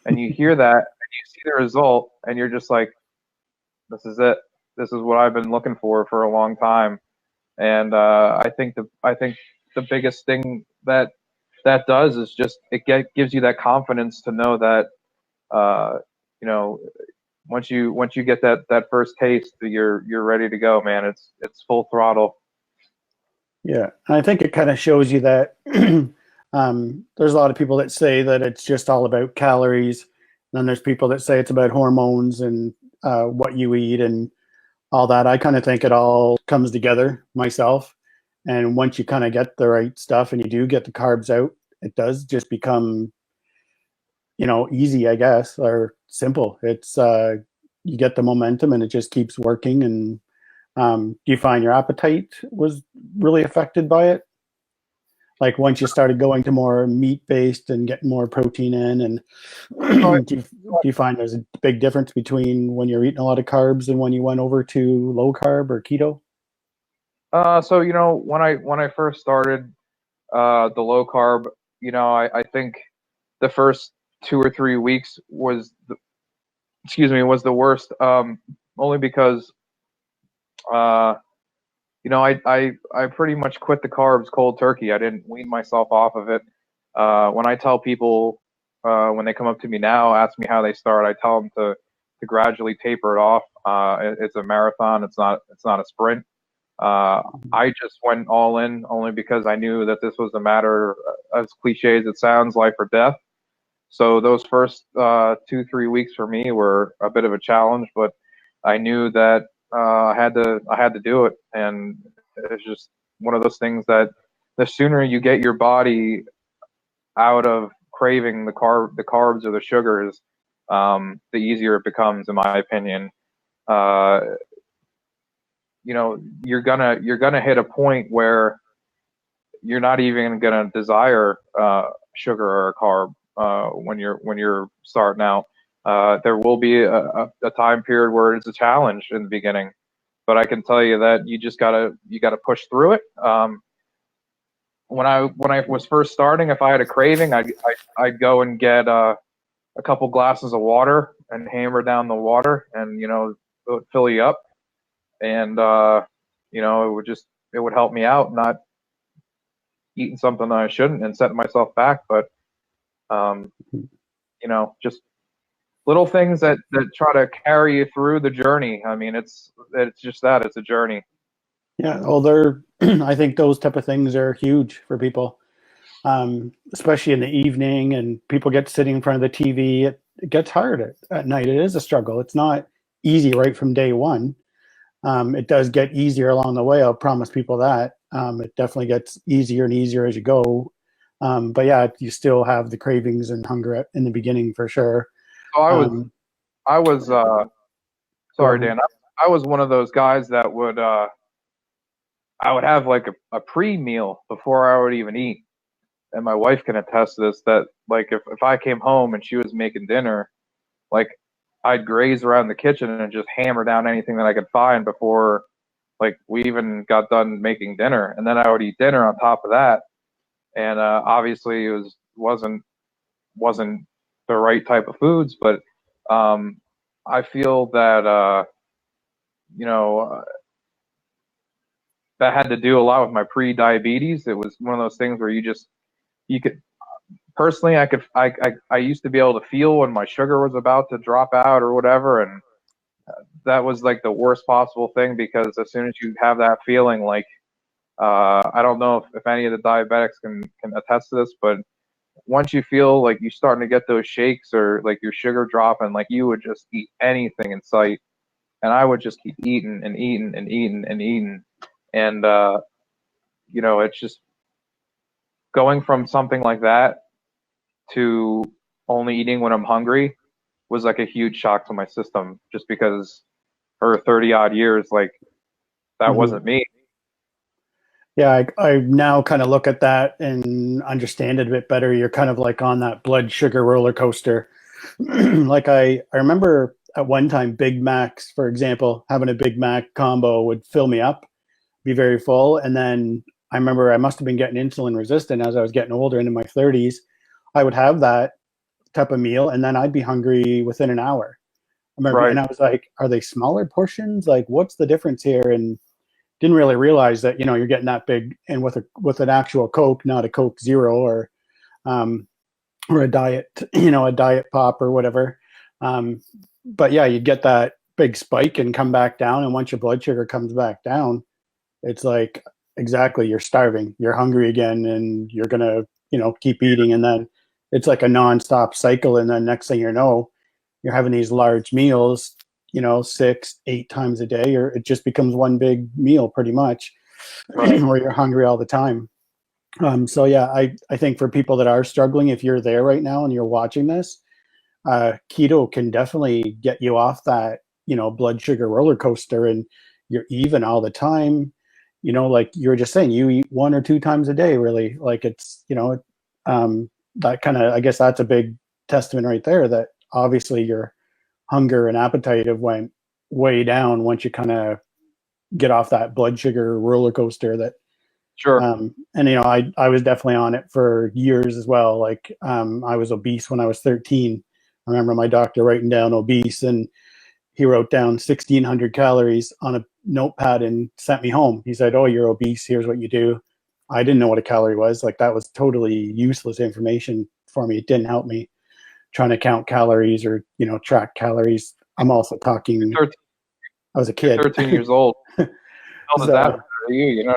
Speaker 3: And you hear that, and you see the result, and you're just like, "This is it. This is what I've been looking for a long time." And I think the biggest thing that does is just gives you that confidence to know that you know once you get that first taste, you're ready to go, man. It's full throttle.
Speaker 2: Yeah, and I think it kind of shows you that there's a lot of people that say that it's just all about calories. And then there's people that say it's about hormones and what you eat and all that. I kind of think it all comes together myself. And once you kind of get the right stuff and you do get the carbs out, it does just become, easy, I guess, or simple. It's you get the momentum and it just keeps working. And do you find your appetite was really affected by it? Like once you started going to more meat based and getting more protein in, and do you find there's a big difference between when you're eating a lot of carbs and when you went over to low carb or keto?
Speaker 3: So when I first started the low carb, I think the first 2 or 3 weeks was the worst. Only because I pretty much quit the carbs cold turkey. I didn't wean myself off of it. When I tell people, when they come up to me now, ask me how they start, I tell them to gradually taper it off. It's a marathon. It's not a sprint. I just went all in only because I knew that this was a matter, as cliche as it sounds, life or death. So those first 2-3 weeks for me were a bit of a challenge, but I knew that I had to do it, and it's just one of those things that the sooner you get your body out of craving the carbs or the sugars, the easier it becomes, in my opinion. You're gonna hit a point where you're not even gonna desire sugar or a carb when you're starting out. There will be a time period where it's a challenge in the beginning, but I can tell you that you gotta push through it. When I was first starting, if I had a craving, I'd go and get a couple glasses of water and hammer down the water, and it would fill you up, and it would help me out, not eating something that I shouldn't and setting myself back. But just little things that try to carry you through the journey. I mean, it's just that it's a journey.
Speaker 2: Yeah, well, I think those type of things are huge for people, especially in the evening, and people get sitting in front of the TV. It gets hard at night. It is a struggle. It's not easy right from day one. It does get easier along the way. I'll promise people that. It definitely gets easier and easier as you go. But yeah, you still have the cravings and hunger in the beginning for sure.
Speaker 3: So I was sorry, Dan. I was one of those guys that would I would have like a pre-meal before I would even eat. And my wife can attest to this, that like if I came home and she was making dinner, like I'd graze around the kitchen and just hammer down anything that I could find before like we even got done making dinner. And then I would eat dinner on top of that. And obviously it wasn't the right type of foods. But I feel that that had to do a lot with my pre-diabetes. It was one of those things where you could personally, I used to be able to feel when my sugar was about to drop out or whatever, and that was like the worst possible thing, because as soon as you have that feeling, like I don't know if any of the diabetics can attest to this, but once you feel like you're starting to get those shakes or like your sugar dropping, like you would just eat anything in sight, and I would just keep eating and eating and eating and eating, and it's just going from something like that to only eating when I'm hungry was like a huge shock to my system, just because for 30 odd years, like that wasn't me.
Speaker 2: Yeah, I now kind of look at that and understand it a bit better. You're kind of like on that blood sugar roller coaster. Like I remember at one time, Big Macs, for example, having a Big Mac combo would fill me up, be very full. And then I remember I must have been getting insulin resistant as I was getting older, into my 30s. I would have that type of meal, and then I'd be hungry within an hour. I remember,
Speaker 3: Right.
Speaker 2: and I was like, are they smaller portions? Like, what's the difference here? And didn't really realize that, you're getting that big, and with an actual Coke, not a Coke Zero or a diet, a diet pop or whatever. But yeah, you get that big spike and come back down. And once your blood sugar comes back down, it's like, exactly, you're starving, you're hungry again, and you're going to, keep eating. And then it's like a nonstop cycle. And then next thing you know, you're having these large meals, 6, 8 times a day, or it just becomes one big meal pretty much,
Speaker 3: Right.
Speaker 2: where you're hungry all the time. So yeah, I think for people that are struggling, if you're there right now and you're watching this, keto can definitely get you off that, blood sugar roller coaster, and you're even all the time. Like you were just saying, you eat 1 or 2 times a day, really. Like it's, that kind of, I guess that's a big testament right there, that obviously your hunger and appetite have went way down once you kind of get off that blood sugar roller coaster. That
Speaker 3: Sure.
Speaker 2: and I was definitely on it for years as well. Like I was obese when I was 13. I remember my doctor writing down obese, and he wrote down 1,600 calories on a notepad and sent me home. He said, "Oh, you're obese. Here's what you do." I didn't know what a calorie was. Like that was totally useless information for me. It didn't help me trying to count calories or track calories. I'm also talking. I was a kid.
Speaker 3: 13 years old. How does
Speaker 2: So,
Speaker 3: that for you?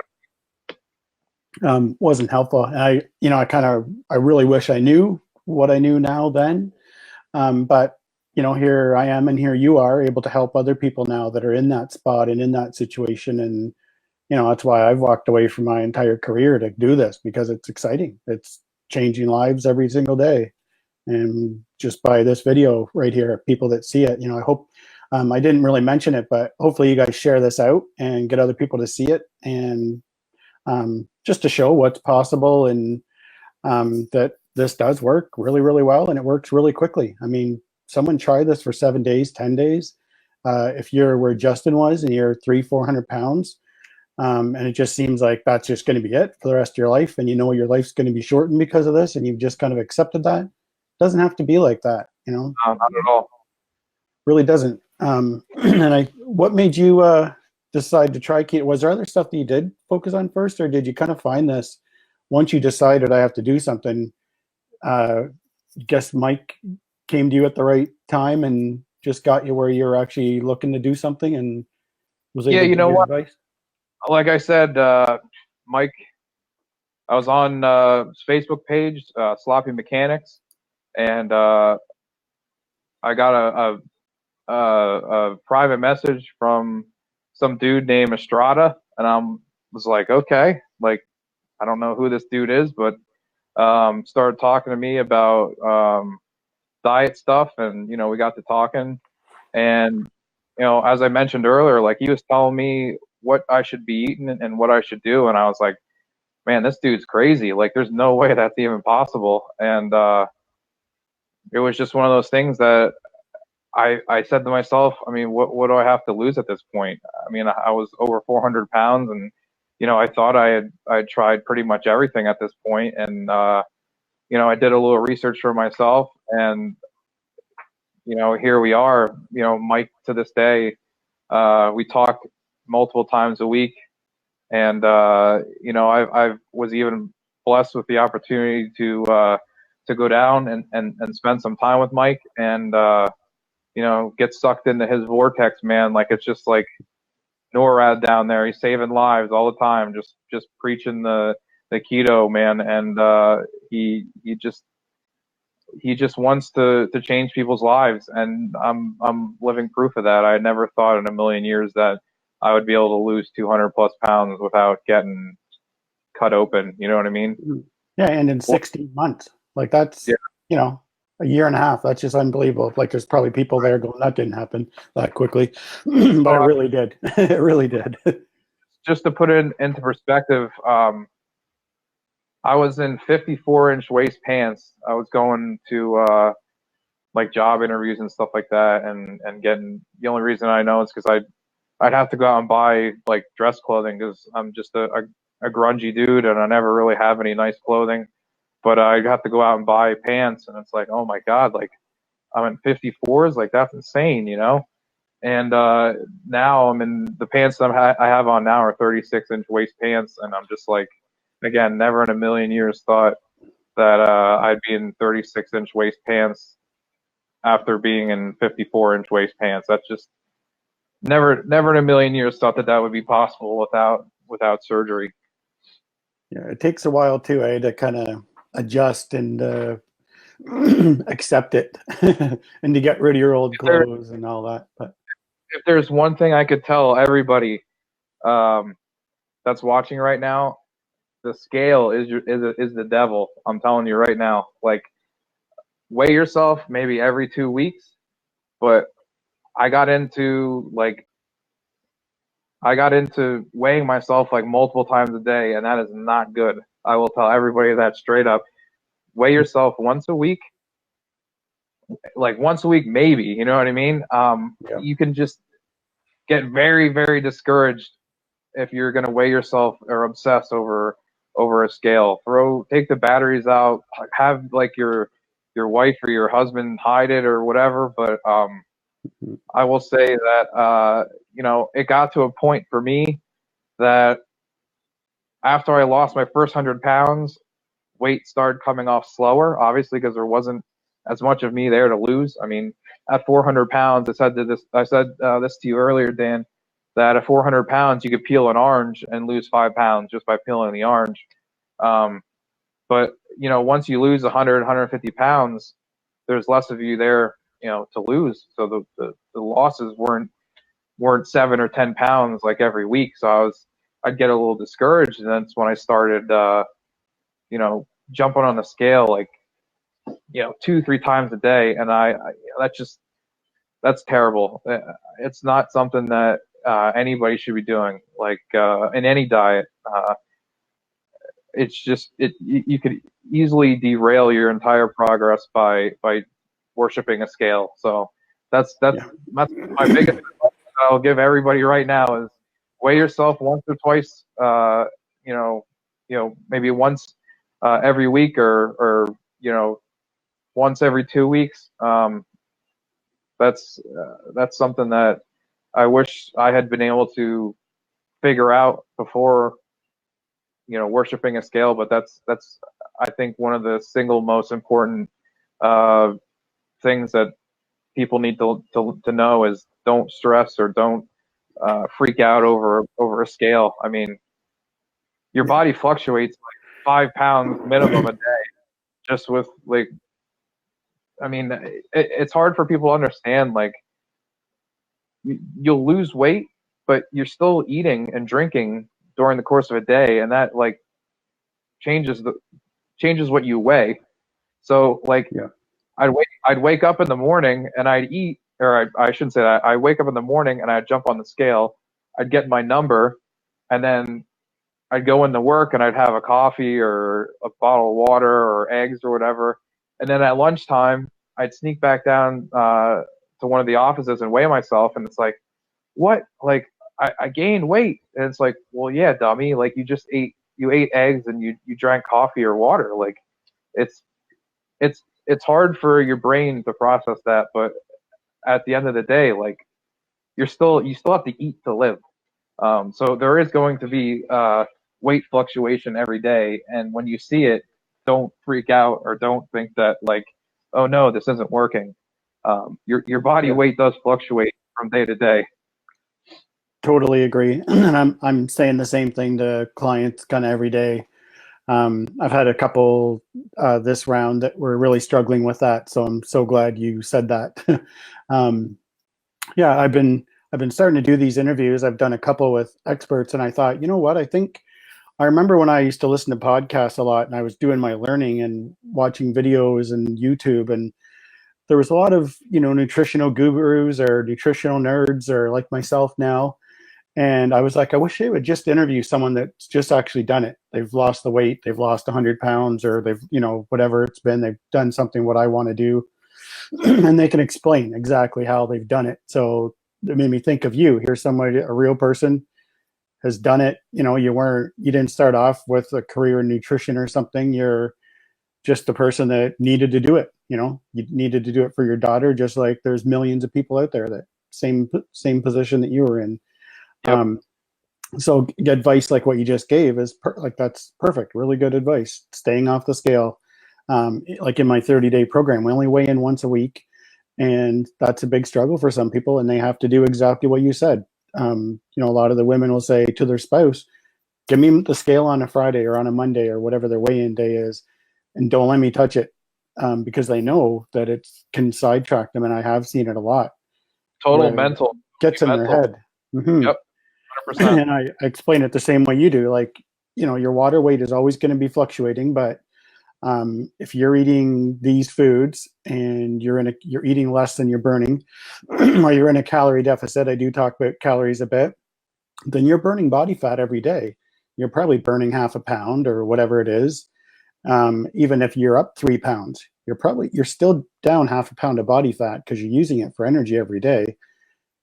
Speaker 2: wasn't helpful. And I really wish I knew what I knew now then. But here I am, and here you are, able to help other people now that are in that spot and in that situation. And that's why I've walked away from my entire career to do this, because it's exciting. It's changing lives every single day. And just by this video right here, people that see it, I hope, I didn't really mention it, but hopefully you guys share this out and get other people to see it, and just to show what's possible, and that this does work really, really well, and it works really quickly. I mean, someone try this for 7 days, 10 days. If you're where Justin was and you're 300-400 pounds, and it just seems like that's just going to be it for the rest of your life, and your life's going to be shortened because of this, and you've just kind of accepted that. It doesn't have to be like that,
Speaker 3: Not at all.
Speaker 2: really doesn't. And what made you decide to try keto? Was there other stuff that you did focus on first, or did you kind of find this once you decided I have to do something? Guess Mike came to you at the right time and just got you where you're actually looking to do something, and was able to give you advice.
Speaker 3: Like I said, Mike, I was on his Facebook page, Sloppy Mechanics, and I got a private message from some dude named Estrada, and I was like, okay, like I don't know who this dude is, but started talking to me about diet stuff, and we got to talking, and as I mentioned earlier, like he was telling me what I should be eating and what I should do, and I was like, man, this dude's crazy. Like there's no way that's even possible. And it was just one of those things that I said to myself, I mean, what do I have to lose at this point? I mean, I was over 400 pounds, and I thought I tried pretty much everything at this point, and I did a little research for myself, and here we are, Mike, to this day, we talk multiple times a week. And, I was even blessed with the opportunity to go down and spend some time with Mike and, get sucked into his vortex, man. Like, it's just like NORAD down there. He's saving lives all the time, just preaching the keto, man. And, he just wants to change people's lives. And I'm living proof of that. I never thought in a million years that I would be able to lose 200 plus pounds without getting cut open. You know what I mean?
Speaker 2: Yeah. And in 16 months, like that's,
Speaker 3: yeah.
Speaker 2: A year and a half. That's just unbelievable. Like there's probably people there going, that didn't happen that quickly, but it really did. It really did.
Speaker 3: Just to put it into perspective, I was in 54-inch waist pants. I was going to like job interviews and stuff like that, and getting. The only reason I know is because I'd have to go out and buy like dress clothing because I'm just a grungy dude and I never really have any nice clothing. But I'd have to go out and buy pants, and it's like, oh my god, like I'm in 54s, like that's insane, And now I'm in the pants that I have on now are 36-inch waist pants, and I'm just like, again, never in a million years thought that I'd be in 36-inch waist pants after being in 54-inch waist pants. That's just never in a million years thought that would be possible without surgery.
Speaker 2: Yeah, it takes a while too, to kind of adjust and accept it and to get rid of your old clothes and all that. But
Speaker 3: if there's one thing I could tell everybody that's watching right now, the scale is the devil. I'm telling you right now. Like, weigh yourself maybe every 2 weeks, but I got into weighing myself like multiple times a day, and that is not good. I will tell everybody that straight up. Weigh yourself once a week, like once a week maybe, you know what I mean? You can just get very, very discouraged if you're going to weigh yourself or obsess over a scale. Take the batteries out, have like your wife or your husband hide it or whatever. But I will say that it got to a point for me that after I lost my first 100 pounds, weight started coming off slower, obviously, because there wasn't as much of me there to lose. I mean, at 400 pounds, I said this to you earlier, Dan, that at 400 pounds, you could peel an orange and lose 5 pounds just by peeling the orange. But, once you lose 100, 150 pounds, there's less of you there, to lose. So the losses weren't 7 or 10 pounds like every week. So I'd get a little discouraged. And that's when I started, jumping on the scale like 2-3 times a day, and that's terrible. It's not something that anybody should be doing, like in any diet. It's just you could easily derail your entire progress by worshiping a scale. So that's my biggest advice I'll give everybody right now is weigh yourself once or twice. Maybe once every week or once every 2 weeks. That's something that I wish I had been able to figure out before, worshiping a scale. But that's I think one of the single most important things that people need to know is don't stress or don't freak out over a scale. I mean, your body fluctuates like 5 pounds minimum a day, just with like. I mean, it's hard for people to understand. Like, you'll lose weight, but you're still eating and drinking during the course of a day, and that like changes what you weigh. So like, I'd wake up in the morning and I'd eat, or I shouldn't say that. I wake up in the morning and I'd jump on the scale. I'd get my number, and then I'd go into work and I'd have a coffee or a bottle of water or eggs or whatever. And then at lunchtime, I'd sneak back down to one of the offices and weigh myself. And it's like, what? Like, I gained weight. And it's like, well, yeah, dummy. Like, you ate eggs and you drank coffee or water. Like, it's hard for your brain to process that. But at the end of the day, like you still have to eat to live. So there is going to be weight fluctuation every day, and when you see it, don't freak out or don't think that like, oh no, this isn't working. Your body weight does fluctuate from day to day.
Speaker 2: Totally agree. And I'm saying the same thing to clients kind of every day. I've had a couple this round that were really struggling with that, so I'm so glad you said that. Yeah, I've been starting to do these interviews. I've done a couple with experts, and I thought, you know what? I remember when I used to listen to podcasts a lot, and I was doing my learning and watching videos and YouTube, and there was a lot of nutritional gurus or nutritional nerds or like myself now. And I was like, I wish they would just interview someone that's just actually done it. They've lost the weight, they've lost 100 pounds, or they've, whatever it's been, they've done something what I want to do. And they can explain exactly how they've done it. So it made me think of you. Here's somebody, a real person has done it. You didn't start off with a career in nutrition or something. You're just the person that needed to do it. You needed to do it for your daughter, just like there's millions of people out there that same position that you were in.
Speaker 3: Yep.
Speaker 2: So advice like what you just gave is that's perfect. Really good advice. Staying off the scale. Like in my 30-day program, we only weigh in once a week, and that's a big struggle for some people, and they have to do exactly what you said. A lot of the women will say to their spouse, give me the scale on a Friday or on a Monday or whatever their weigh-in day is, and don't let me touch it, because they know that it can sidetrack them, and I have seen it a lot.
Speaker 3: Total mental.
Speaker 2: Gets in their head. Mm-hmm.
Speaker 3: Yep. 100%.
Speaker 2: And I explain it the same way you do. Like, your water weight is always going to be fluctuating, but if you're eating these foods and you're eating less than you're burning, or you're in a calorie deficit, I do talk about calories a bit, then you're burning body fat every day. You're probably burning half a pound or whatever it is. Even if you're up 3 pounds, you're still down half a pound of body fat because you're using it for energy every day,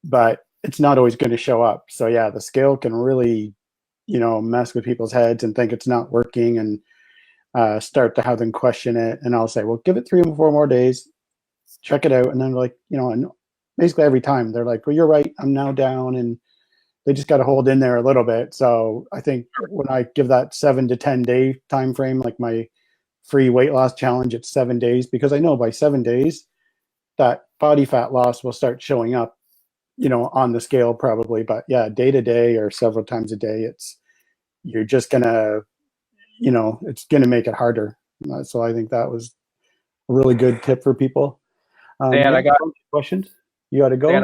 Speaker 2: but it's not always going to show up. So yeah, the scale can really, mess with people's heads and think it's not working, and start to have them question it. And I'll say, well, give it 3 or 4 more days, check it out. And then like, and basically every time they're like, well, you're right, I'm now down. And they just got to hold in there a little bit. So I think when I give that 7 to 10 day time frame, like my free weight loss challenge, it's 7 days, because I know by 7 days that body fat loss will start showing up, on the scale probably. But yeah, day to day or several times a day, you're just gonna, it's gonna make it harder. So I think that was a really good tip for people.
Speaker 3: Dan, I got
Speaker 2: questions. You got to go.
Speaker 3: Dan,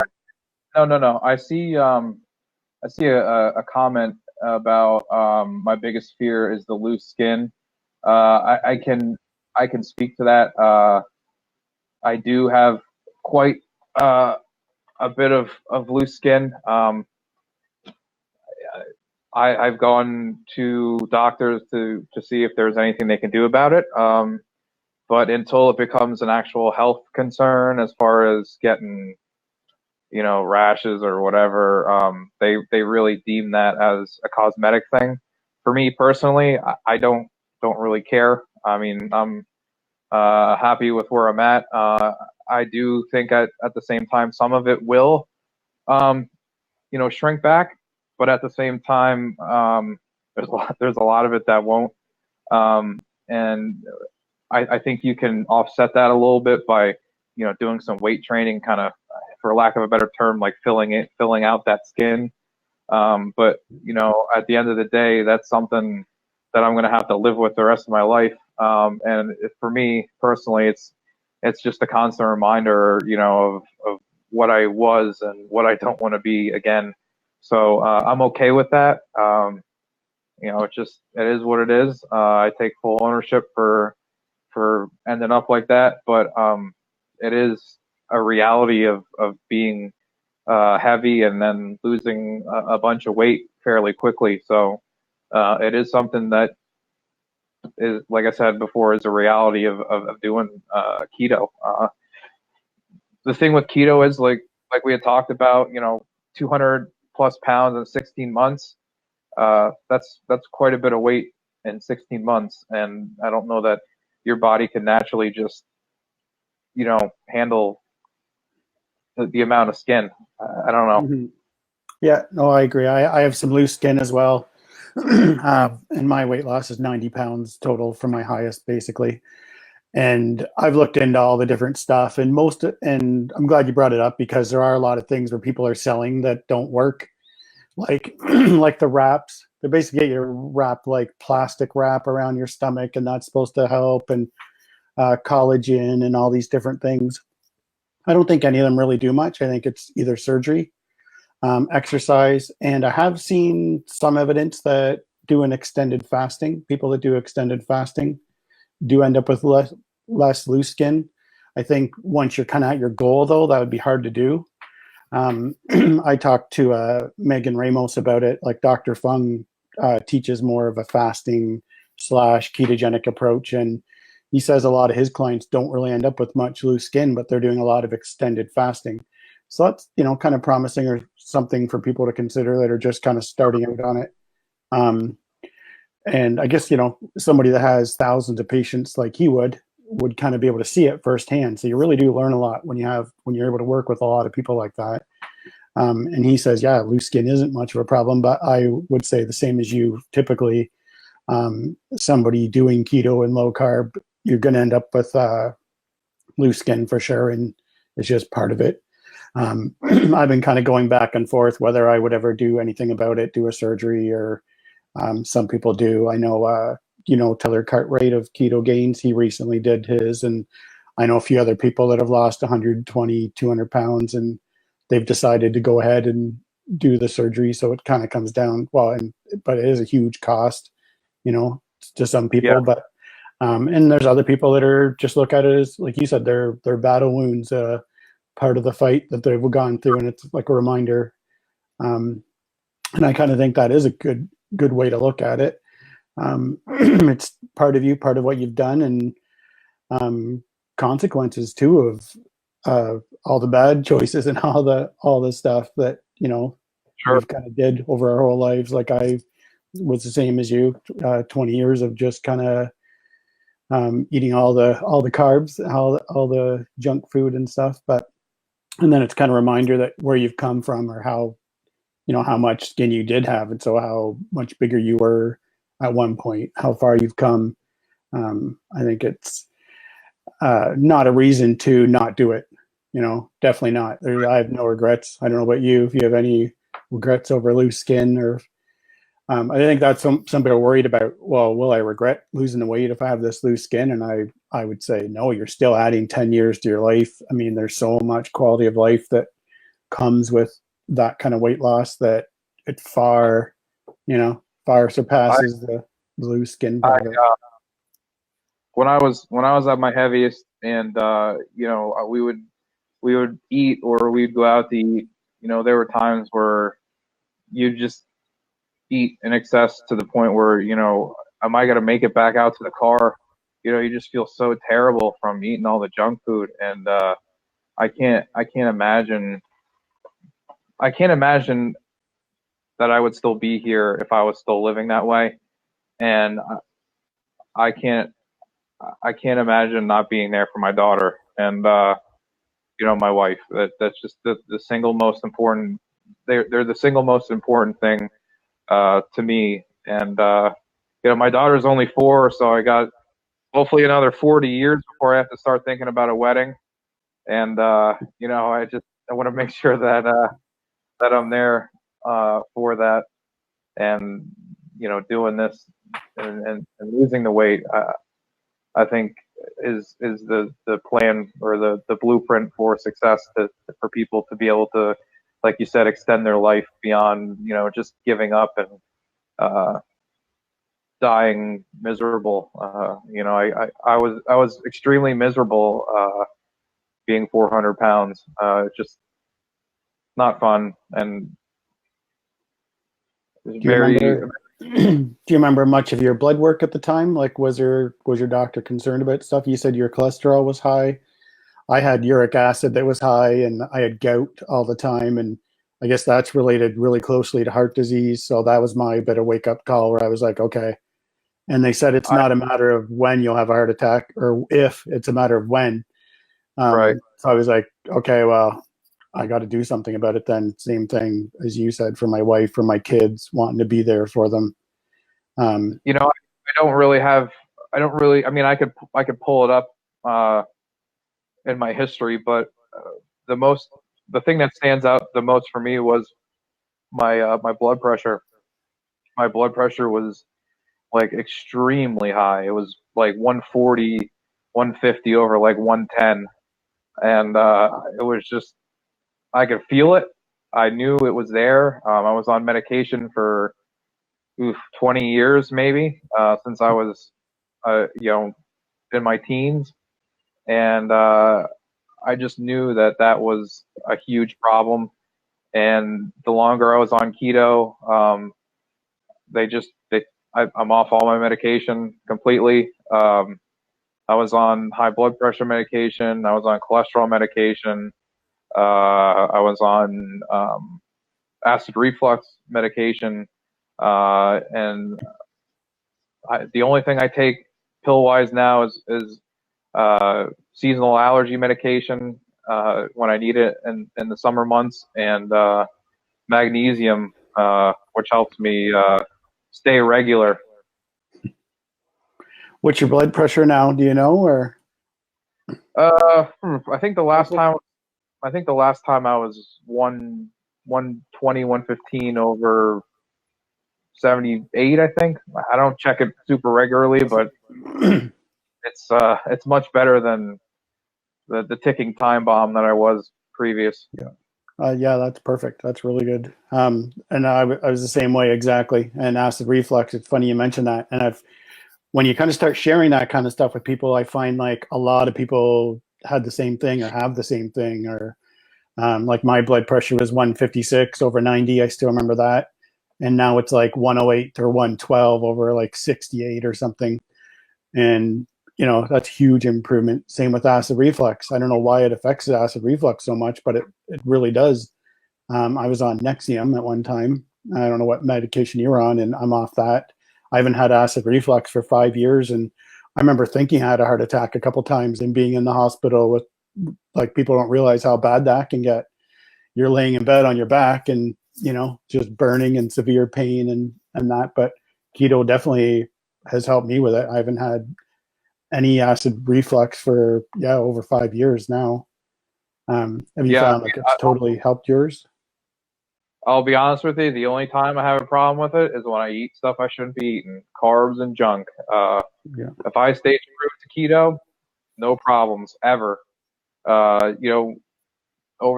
Speaker 3: no. I see a comment about my biggest fear is the loose skin. I can speak to that. I do have quite a bit of loose skin. I've gone to doctors to see if there's anything they can do about it. But until it becomes an actual health concern, as far as getting, rashes or whatever, they really deem that as a cosmetic thing. For me personally, I don't really care. I mean, I'm happy with where I'm at. I do think at the same time, some of it will, shrink back, but at the same time, there's a lot of it that won't. And I think you can offset that a little bit by, doing some weight training, kind of, for lack of a better term, like filling out that skin. But at the end of the day, that's something that I'm going to have to live with the rest of my life. And for me personally, it's just a constant reminder, of what I was and what I don't want to be again. So I'm okay with that. It is what it is. I take full ownership for ending up like that, but it is a reality of being heavy and then losing a bunch of weight fairly quickly. So it is something that is, like I said before, is a reality of doing keto. The thing with keto is like we had talked about, 200 plus pounds in 16 months. That's quite a bit of weight in 16 months, and I don't know that your body can naturally just, handle the amount of skin. I don't know.
Speaker 2: Mm-hmm. Yeah, no, I agree. I have some loose skin as well. And my weight loss is 90 pounds total from my highest, basically. And I've looked into all the different stuff, and and I'm glad you brought it up, because there are a lot of things where people are selling that don't work, like like the wraps. They basically get you wrap like plastic wrap around your stomach, and that's supposed to help, and collagen and all these different things. I don't think any of them really do much. I think it's either surgery, exercise, and I have seen some evidence that doing extended fasting, people that do extended fasting do end up with less loose skin. I think once you're kind of at your goal, though, that would be hard to do. I talked to Megan Ramos about it. Like Dr. Fung teaches more of a fasting / ketogenic approach, and he says a lot of his clients don't really end up with much loose skin, but they're doing a lot of extended fasting. So that's, kind of promising, or something for people to consider that are just kind of starting out on it. And I guess, somebody that has thousands of patients like he would kind of be able to see it firsthand. So you really do learn a lot when you're able to work with a lot of people like that. And he says, yeah, loose skin isn't much of a problem, but I would say the same as you. Typically, somebody doing keto and low carb, you're going to end up with loose skin for sure. And it's just part of it. I've been kind of going back and forth whether I would ever do anything about it, do a surgery, or some people do. I know, Taylor Cartwright of Keto Gains, he recently did his, and I know a few other people that have lost 120, 200 pounds, and they've decided to go ahead and do the surgery. So it kind of comes down, but it is a huge cost, to some people.
Speaker 3: Yeah.
Speaker 2: But and there's other people that are just look at it as, like you said, they're battle wounds, part of the fight that they've gone through, and it's like a reminder. And I kind of think that is a good way to look at it. It's part of you, part of what you've done, and consequences too of all the bad choices and all the stuff that
Speaker 3: Sure.
Speaker 2: we've kind of did over our whole lives. Like I was the same as you, 20 years of just kind of eating all the carbs, all the junk food and stuff. And then it's kind of a reminder that where you've come from, or how much skin you did have, and so how much bigger you were at one point, how far you've come. I think it's not a reason to not do it. Definitely not. I have no regrets. I don't know about you, if you have any regrets over loose skin, or I think that's some people are worried about. Well, will I regret losing the weight if I have this loose skin? And I would say no. You're still adding 10 years to your life. I mean, there's so much quality of life that comes with that kind of weight loss that it far surpasses the loose skin part of it.
Speaker 3: When I was at my heaviest, and we would eat, or we'd go out to eat, there were times where you just eat in excess to the point where, am I going to make it back out to the car? You just feel so terrible from eating all the junk food. And I can't imagine that I would still be here if I was still living that way. And I can't imagine not being there for my daughter and my wife. That's just the single most important. They're the single most important thing to me. And my daughter's only 4, so I got hopefully another 40 years before I have to start thinking about a wedding. And I want to make sure that I'm there for that, and doing this and losing the weight. I think is the plan, or the blueprint for success, for people to be able to, like you said, extend their life beyond just giving up and dying miserable. I was extremely miserable being 400 pounds. Just not fun, and
Speaker 2: do you remember much of your blood work at the time? Like, was your doctor concerned about stuff? You said your cholesterol was high. I had uric acid that was high, and I had gout all the time, and I guess that's related really closely to heart disease. So that was my bit of wake up call, where I was like, okay. And they said it's not a matter of when you'll have a heart attack, or if, it's a matter of when.
Speaker 3: Right.
Speaker 2: So I was like, okay, well, I got to do something about it then. Same thing as you said for my wife, for my kids, wanting to be there for them.
Speaker 3: You know, I don't really, I mean, I could pull it up in my history, but the thing that stands out the most for me was my blood pressure. My blood pressure was like extremely high. It was like 140, 150 over like 110. And it was just, I could feel it. I knew it was there. I was on medication for 20 years maybe, since I was, in my teens. And I just knew that that was a huge problem. And the longer I was on keto, I'm off all my medication completely. I was on high blood pressure medication. I was on cholesterol medication. I was on acid reflux medication. And the only thing I take pill wise now is seasonal allergy medication when I need it in the summer months, and magnesium, which helps me stay regular.
Speaker 2: What's your blood pressure now? Do you know, or?
Speaker 3: I think the last time I was 120, 115 over 78, I think. I don't check it super regularly, but it's much better than the ticking time bomb that I was previous.
Speaker 2: Yeah, that's perfect. That's really good. And I was the same way exactly. And acid reflux, it's funny you mentioned that. And when you kind of start sharing that kind of stuff with people, I find like a lot of people had the same thing or have the same thing, or like my blood pressure was 156 over 90. I still remember that. And now it's like 108 or 112 over like 68 or something. And, that's huge improvement. Same with acid reflux. I don't know why it affects acid reflux so much, but it really does. I was on Nexium at one time. I don't know what medication you were on, and I'm off that. I haven't had acid reflux for 5 years. And I remember thinking I had a heart attack a couple times and being in the hospital with, like, people don't realize how bad that can get. You're laying in bed on your back and, just burning and severe pain and that. But keto definitely has helped me with it. I haven't had any acid reflux for, over 5 years now. Have you found like it's totally helped yours?
Speaker 3: I'll be honest with you. The only time I have a problem with it is when I eat stuff I shouldn't be eating, carbs and junk. If I stay true to keto, no problems ever. Over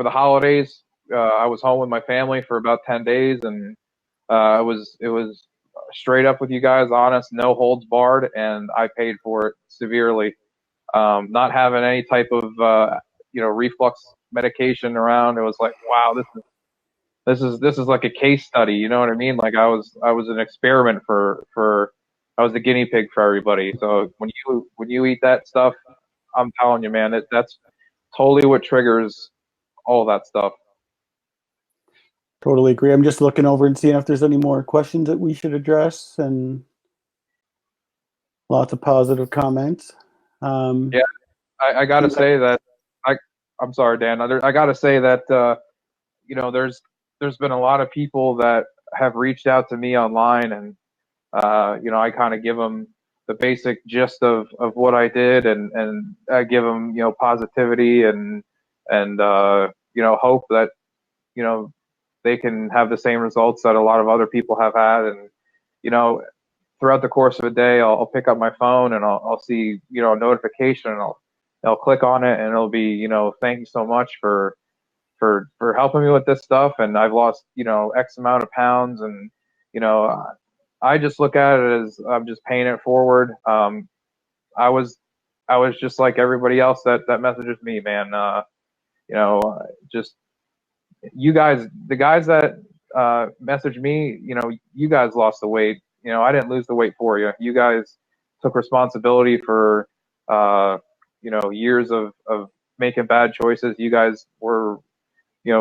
Speaker 3: the holidays, I was home with my family for about 10 days, and it was straight up with you guys, honest, no holds barred, and I paid for it severely. Not having any type of reflux medication around, it was like, wow, this is like a case study. You know what I mean? Like I was an experiment for I was the guinea pig for everybody. So when you eat that stuff, I'm telling you, man, that's totally what triggers all that stuff.
Speaker 2: Totally agree. I'm just looking over and seeing if there's any more questions that we should address, and lots of positive comments.
Speaker 3: Yeah, I got to say that I'm sorry, Dan. I got to say that there's been a lot of people that have reached out to me online, and I kind of give them the basic gist of what I did, and I give them positivity and hope that they can have the same results that a lot of other people have had. And throughout the course of a day, I'll pick up my phone and I'll see a notification, and I'll click on it, and it'll be thank you so much for helping me with this stuff, and I've lost X amount of pounds, and I just look at it as I'm just paying it forward. I was just like everybody else that messages me, man. Just you guys, the guys that messaged me, you guys lost the weight. I didn't lose the weight for you. You guys took responsibility for years of making bad choices. You guys were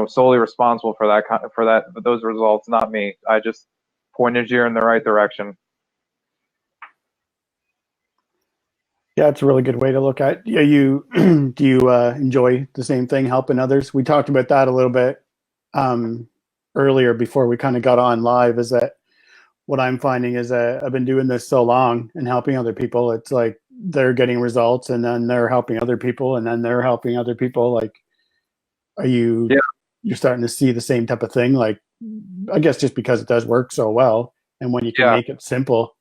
Speaker 3: solely responsible for those results, not me. I just pointed you in the right direction.
Speaker 2: Yeah, it's a really good way to look at. Yeah, you do you enjoy the same thing, helping others? We talked about that a little bit earlier before we kind of got on live. Is that what I'm finding is that I've been doing this so long and helping other people. It's like they're getting results, and then they're helping other people, and then they're helping other people. Like, are you
Speaker 3: Yeah.
Speaker 2: you're starting to see the same type of thing? Like, I guess just because it does work so well, and when you can
Speaker 3: Yeah.
Speaker 2: make it simple,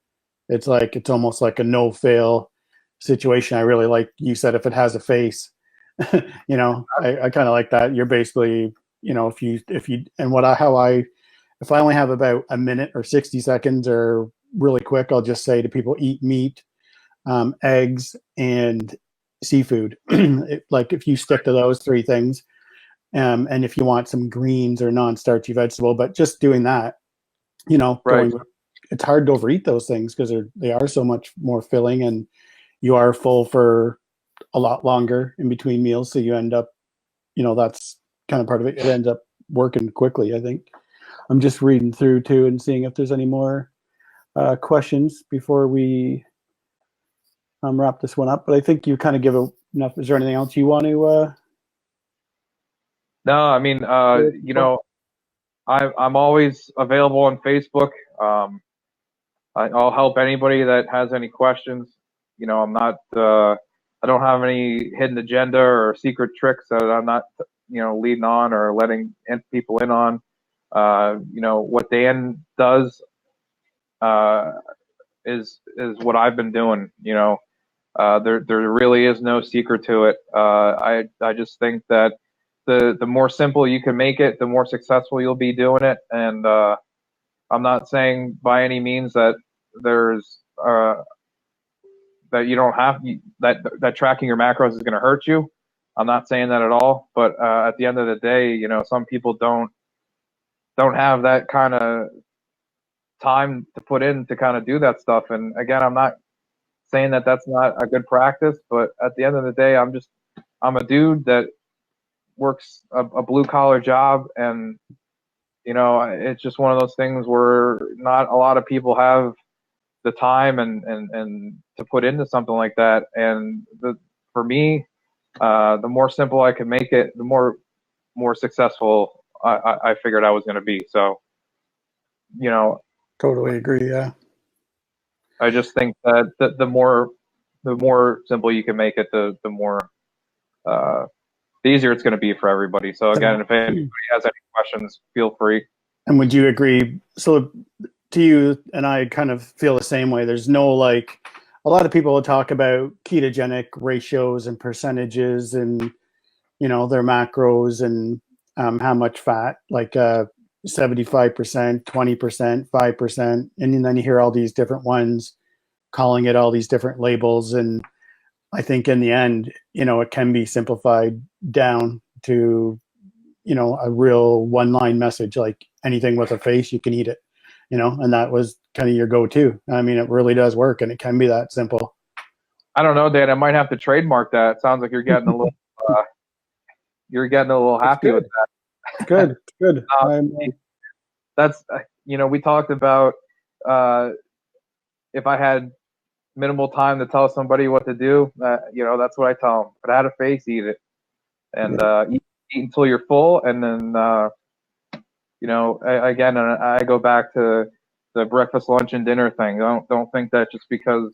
Speaker 2: it's almost like a no fail situation. I really like you said if it has a face, I kind of like that. You're basically, if you and what I how I if I only have about a minute or 60 seconds or really quick, I'll just say to people eat meat, eggs, and seafood. Like if you stick to those three things, and if you want some greens or non-starchy vegetable, but just doing that,
Speaker 3: Right.
Speaker 2: it's hard to overeat those things because they are so much more filling, and you are full for a lot longer in between meals. So you end up, that's kind of part of it. It ends up working quickly, I think. I'm just reading through too and seeing if there's any more questions before we wrap this one up. But I think you kind of give enough. Is there anything else you want to?
Speaker 3: No, I mean, I'm always available on Facebook. I'll help anybody that has any questions. I'm not, I don't have any hidden agenda or secret tricks that I'm not, leading on or letting people in on. What Dan does, is what I've been doing. There really is no secret to it. I just think that the more simple you can make it, the more successful you'll be doing it. And I'm not saying by any means that there's that you don't have that tracking your macros is going to hurt you. I'm not saying that at all. But at the end of the day, some people don't have that kind of time to put in to kind of do that stuff. And again, I'm not saying that that's not a good practice, but at the end of the day, I'm a dude that works a blue collar job, and it's just one of those things where not a lot of people have the time and to put into something like that. And for me, the more simple I can make it, the more successful I figured I was going to be. So,
Speaker 2: Totally agree. Yeah.
Speaker 3: I just think that the more simple you can make it, the more the easier it's going to be for everybody. So again, if anybody has any questions, feel free.
Speaker 2: And would you agree? So to you and I kind of feel the same way. There's no like a lot of people will talk about ketogenic ratios and percentages and their macros and how much fat, like 75%, 20%, 5%, and then you hear all these different ones calling it all these different labels. And I think in the end, it can be simplified down to a real one-line message, like anything with a face, you can eat it, and that was kind of your go-to. I mean, it really does work, and it can be that simple.
Speaker 3: I don't know, Dan. I might have to trademark that. It sounds like you're getting a little, happy with that.
Speaker 2: It's good. It's good.
Speaker 3: That's, we talked about if I had minimal time to tell somebody what to do, that's what I tell them. If it had a face, eat it, and eat until you're full, and then again, I go back to the breakfast, lunch, and dinner thing. Don't think that just because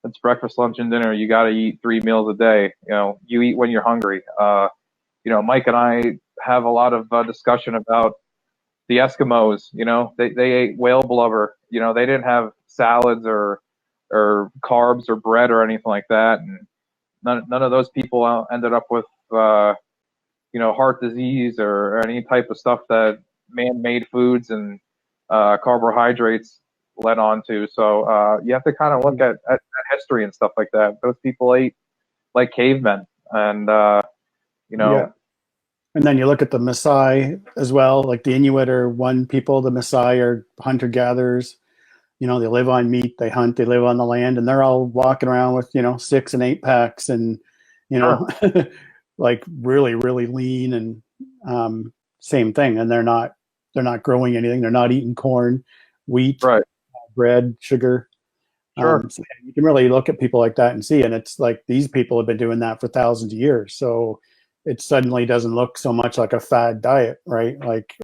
Speaker 3: it's breakfast, lunch, and dinner, you got to eat 3 meals a day. You eat when you're hungry. Mike and I have a lot of discussion about the Eskimos. They ate whale blubber. They didn't have salads or carbs or bread or anything like that. And none of those people ended up with heart disease or any type of stuff that man-made foods and carbohydrates led on to. So you have to kind of look at history and stuff like that. Those people ate like cavemen, and
Speaker 2: Yeah. And then you look at the Maasai as well, like the Inuit are one people, the Maasai are hunter-gatherers. They live on meat, they hunt, they live on the land, and they're all walking around with 6 and 8 packs and
Speaker 3: Sure.
Speaker 2: like really, really lean and same thing. And they're not growing anything. They're not eating corn, wheat,
Speaker 3: Right.
Speaker 2: bread, sugar.
Speaker 3: Sure.
Speaker 2: So you can really look at people like that and see, and it's like these people have been doing that for thousands of years. So it suddenly doesn't look so much like a fad diet, right? Like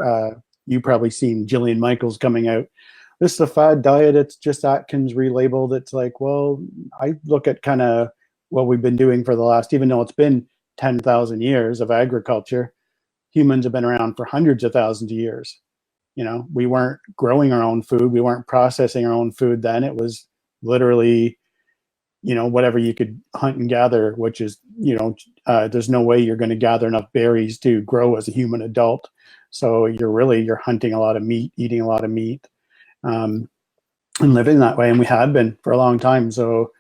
Speaker 2: you probably seen Jillian Michaels coming out. This is a fad diet. It's just Atkins relabeled. It's like, well, I look at kind of what we've been doing for the last, even though it's been 10,000 years of agriculture, humans have been around for hundreds of thousands of years. You know, we weren't growing our own food. We weren't processing our own food then. It was literally, you know, whatever you could hunt and gather, which is, you know, there's no way you're going to gather enough berries to grow as a human adult. So you're hunting a lot of meat, eating a lot of meat, and living that way. And we had been for a long time. So,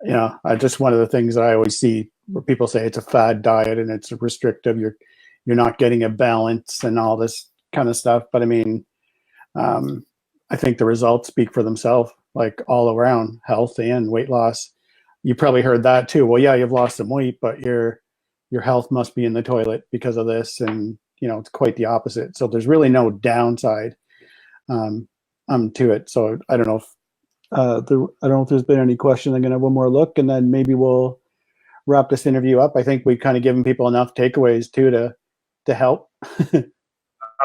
Speaker 2: you know, just one of the things that I always see where people say it's a fad diet and it's restrictive. You're not getting a balance and all this kind of stuff. But I mean, I think the results speak for themselves, like all around health and weight loss. You probably heard that too. Well, yeah, you've lost some weight, but your health must be in the toilet because of this. And, you know, it's quite the opposite. So there's really no downside to it. So I don't know if I don't know if there's been any questions. I'm going to have one more look, and then maybe we'll wrap this interview up. I think we've kind of given people enough takeaways too to help.
Speaker 3: I don't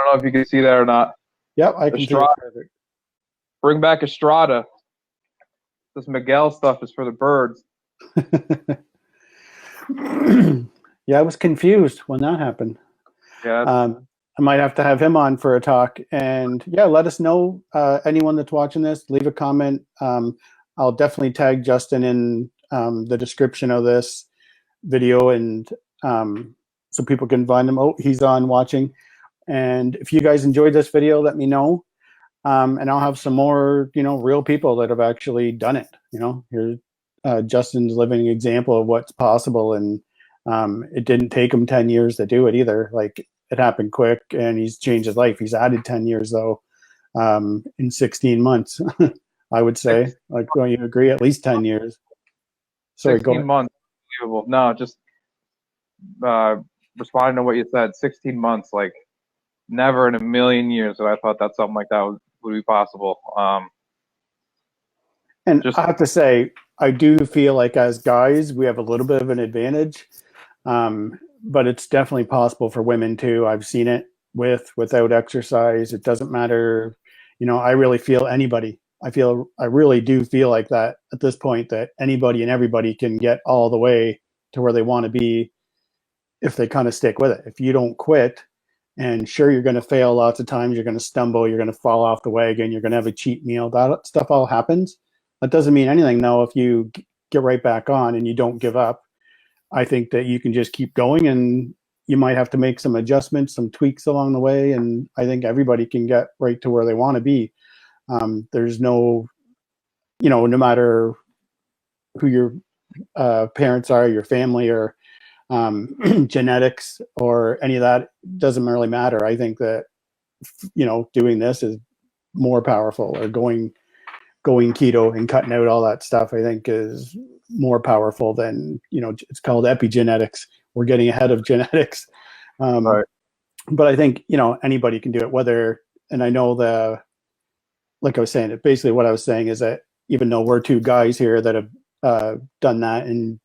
Speaker 3: know if you can see that or not.
Speaker 2: Yep, I can
Speaker 3: Estrada.
Speaker 2: see it.
Speaker 3: Bring back Estrada. This Miguel stuff is for the birds.
Speaker 2: Yeah, I was confused when that happened.
Speaker 3: Yeah.
Speaker 2: I might have to have him on for a talk. And yeah, let us know, anyone that's watching this, leave a comment. I'll definitely tag Justin in the description of this video, and so people can find him. Oh, he's on watching. And if you guys enjoyed this video, let me know. And I'll have some more, you know, real people that have actually done it. You know, here's Justin's living example of what's possible. And it didn't take him 10 years to do it either. Like, it happened quick, and he's changed his life. He's added 10 years though, in 16 months, I would say. Like, don't you agree? At least 10 years. Sorry,
Speaker 3: 16 months. Unbelievable. No, just responding to what you said. 16 months, like, never in a million years that I thought that something like that would be possible.
Speaker 2: And I have to say, I do feel like as guys, we have a little bit of an advantage. But it's definitely possible for women too. I've seen it without exercise. It doesn't matter. You know, I really feel anybody. I really do feel like that at this point, that anybody and everybody can get all the way to where they want to be if they kind of stick with it. If you don't quit, and sure, you're going to fail lots of times. You're going to stumble. You're going to fall off the wagon. You're going to have a cheat meal. That stuff all happens. That doesn't mean anything. Now, if you get right back on and you don't give up, I think that you can just keep going, and you might have to make some adjustments, some tweaks along the way. And I think everybody can get right to where they want to be. There's no, you know, no matter who your parents are, your family, or genetics, or any of that, doesn't really matter. I think that, you know, doing this is more powerful, or going keto and cutting out all that stuff, I think, is more powerful than, you know, it's called epigenetics. We're getting ahead of genetics.
Speaker 3: Right.
Speaker 2: But I think, you know, anybody can do it, whether, and I know like I was saying, basically what I was saying is that even though we're two guys here that have done that, and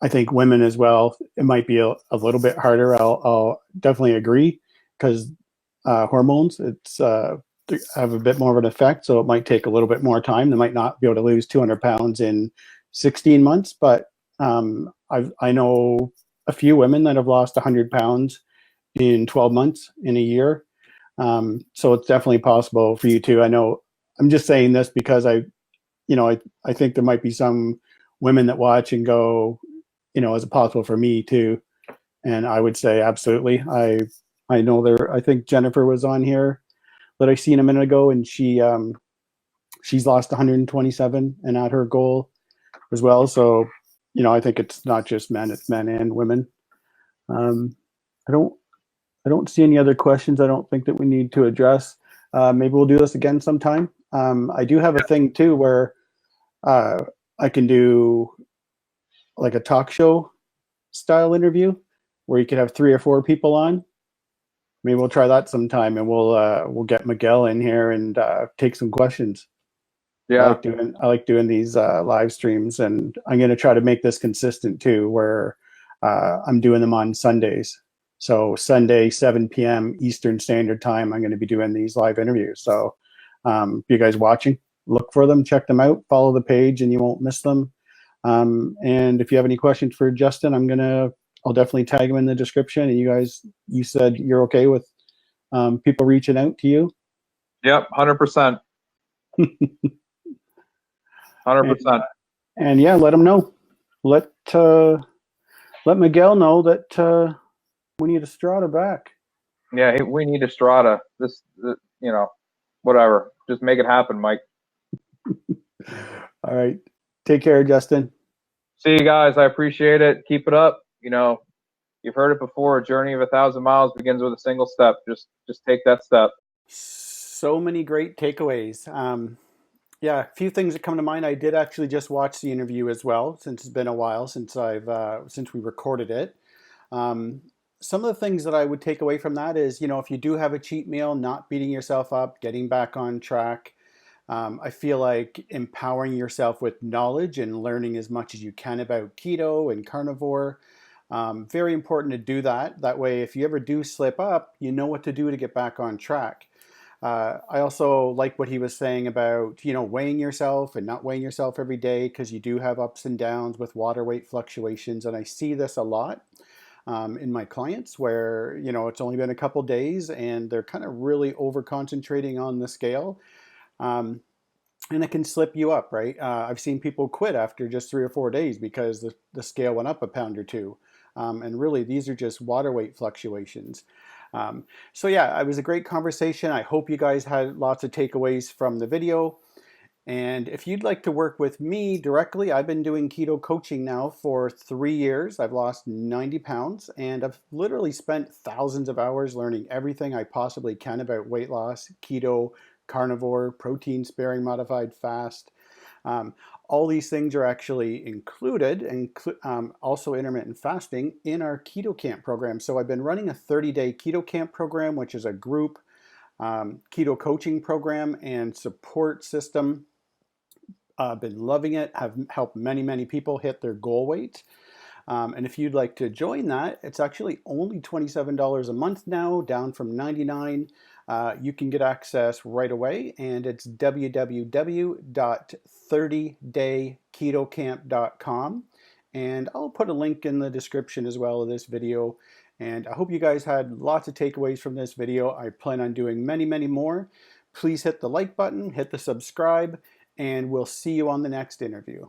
Speaker 2: I think women as well, it might be a little bit harder. I'll definitely agree, because hormones, it's have a bit more of an effect, so it might take a little bit more time. They might not be able to lose 200 pounds in 16 months, but I know a few women that have lost 100 pounds in 12 months, in a year. So it's definitely possible for you too. I know, I'm just saying this because I think there might be some women that watch and go, you know, is it possible for me too? And I would say absolutely. I know I think Jennifer was on here that I seen a minute ago, and she's lost 127 and at her goal as well. So, you know, I think it's not just men, it's men and women. I don't see any other questions. I don't think that we need to address. Maybe we'll do this again sometime. I do have a thing too where I can do like a talk show style interview where you could have 3 or 4 people on. Maybe we'll try that sometime, and we'll get Miguel in here and take some questions.
Speaker 3: Yeah.
Speaker 2: I like doing these live streams, and I'm going to try to make this consistent too, where I'm doing them on Sundays. So Sunday, 7 p.m. Eastern Standard Time, I'm going to be doing these live interviews. So if you guys watching, look for them, check them out, follow the page, and you won't miss them. And if you have any questions for Justin, I'll definitely tag him in the description. And you said you're okay with people reaching out to you?
Speaker 3: Yep, 100%. 100%.
Speaker 2: And yeah, let them know. Let Miguel know that we need Estrada back.
Speaker 3: Yeah, we need Estrada. Whatever. Just make it happen, Mike.
Speaker 2: All right. Take care, Justin.
Speaker 3: See you guys. I appreciate it. Keep it up. You've heard it before. A journey of 1,000 miles begins with a single step. Just take that step.
Speaker 2: So many great takeaways. Yeah, a few things that come to mind. I did actually just watch the interview as well, since it's been a while since we recorded it. Some of the things that I would take away from that is, if you do have a cheat meal, not beating yourself up, getting back on track. I feel like empowering yourself with knowledge and learning as much as you can about keto and carnivore. Very important to do that. That way, if you ever do slip up, you know what to do to get back on track. I also like what he was saying about, weighing yourself and not weighing yourself every day, because you do have ups and downs with water weight fluctuations. And I see this a lot in my clients where, it's only been a couple days and they're kind of really over concentrating on the scale. And it can slip you up, right? I've seen people quit after just 3 or 4 days because the scale went up a pound or two. And really, these are just water weight fluctuations. So yeah, it was a great conversation. I hope you guys had lots of takeaways from the video. And if you'd like to work with me directly, I've been doing keto coaching now for 3 years. I've lost 90 pounds and I've literally spent thousands of hours learning everything I possibly can about weight loss, keto, carnivore, protein sparing modified fast. All these things are actually included, and also intermittent fasting, in our Keto Camp program. So I've been running a 30-day Keto Camp program, which is a group keto coaching program and support system. I've been loving it. Have helped many, many people hit their goal weight. And if you'd like to join that, it's actually only $27 a month now, down from $99. You can get access right away, and it's www.30dayketocamp.com. And I'll put a link in the description as well of this video. And I hope you guys had lots of takeaways from this video. I plan on doing many, many more. Please hit the like button, hit the subscribe, and we'll see you on the next interview.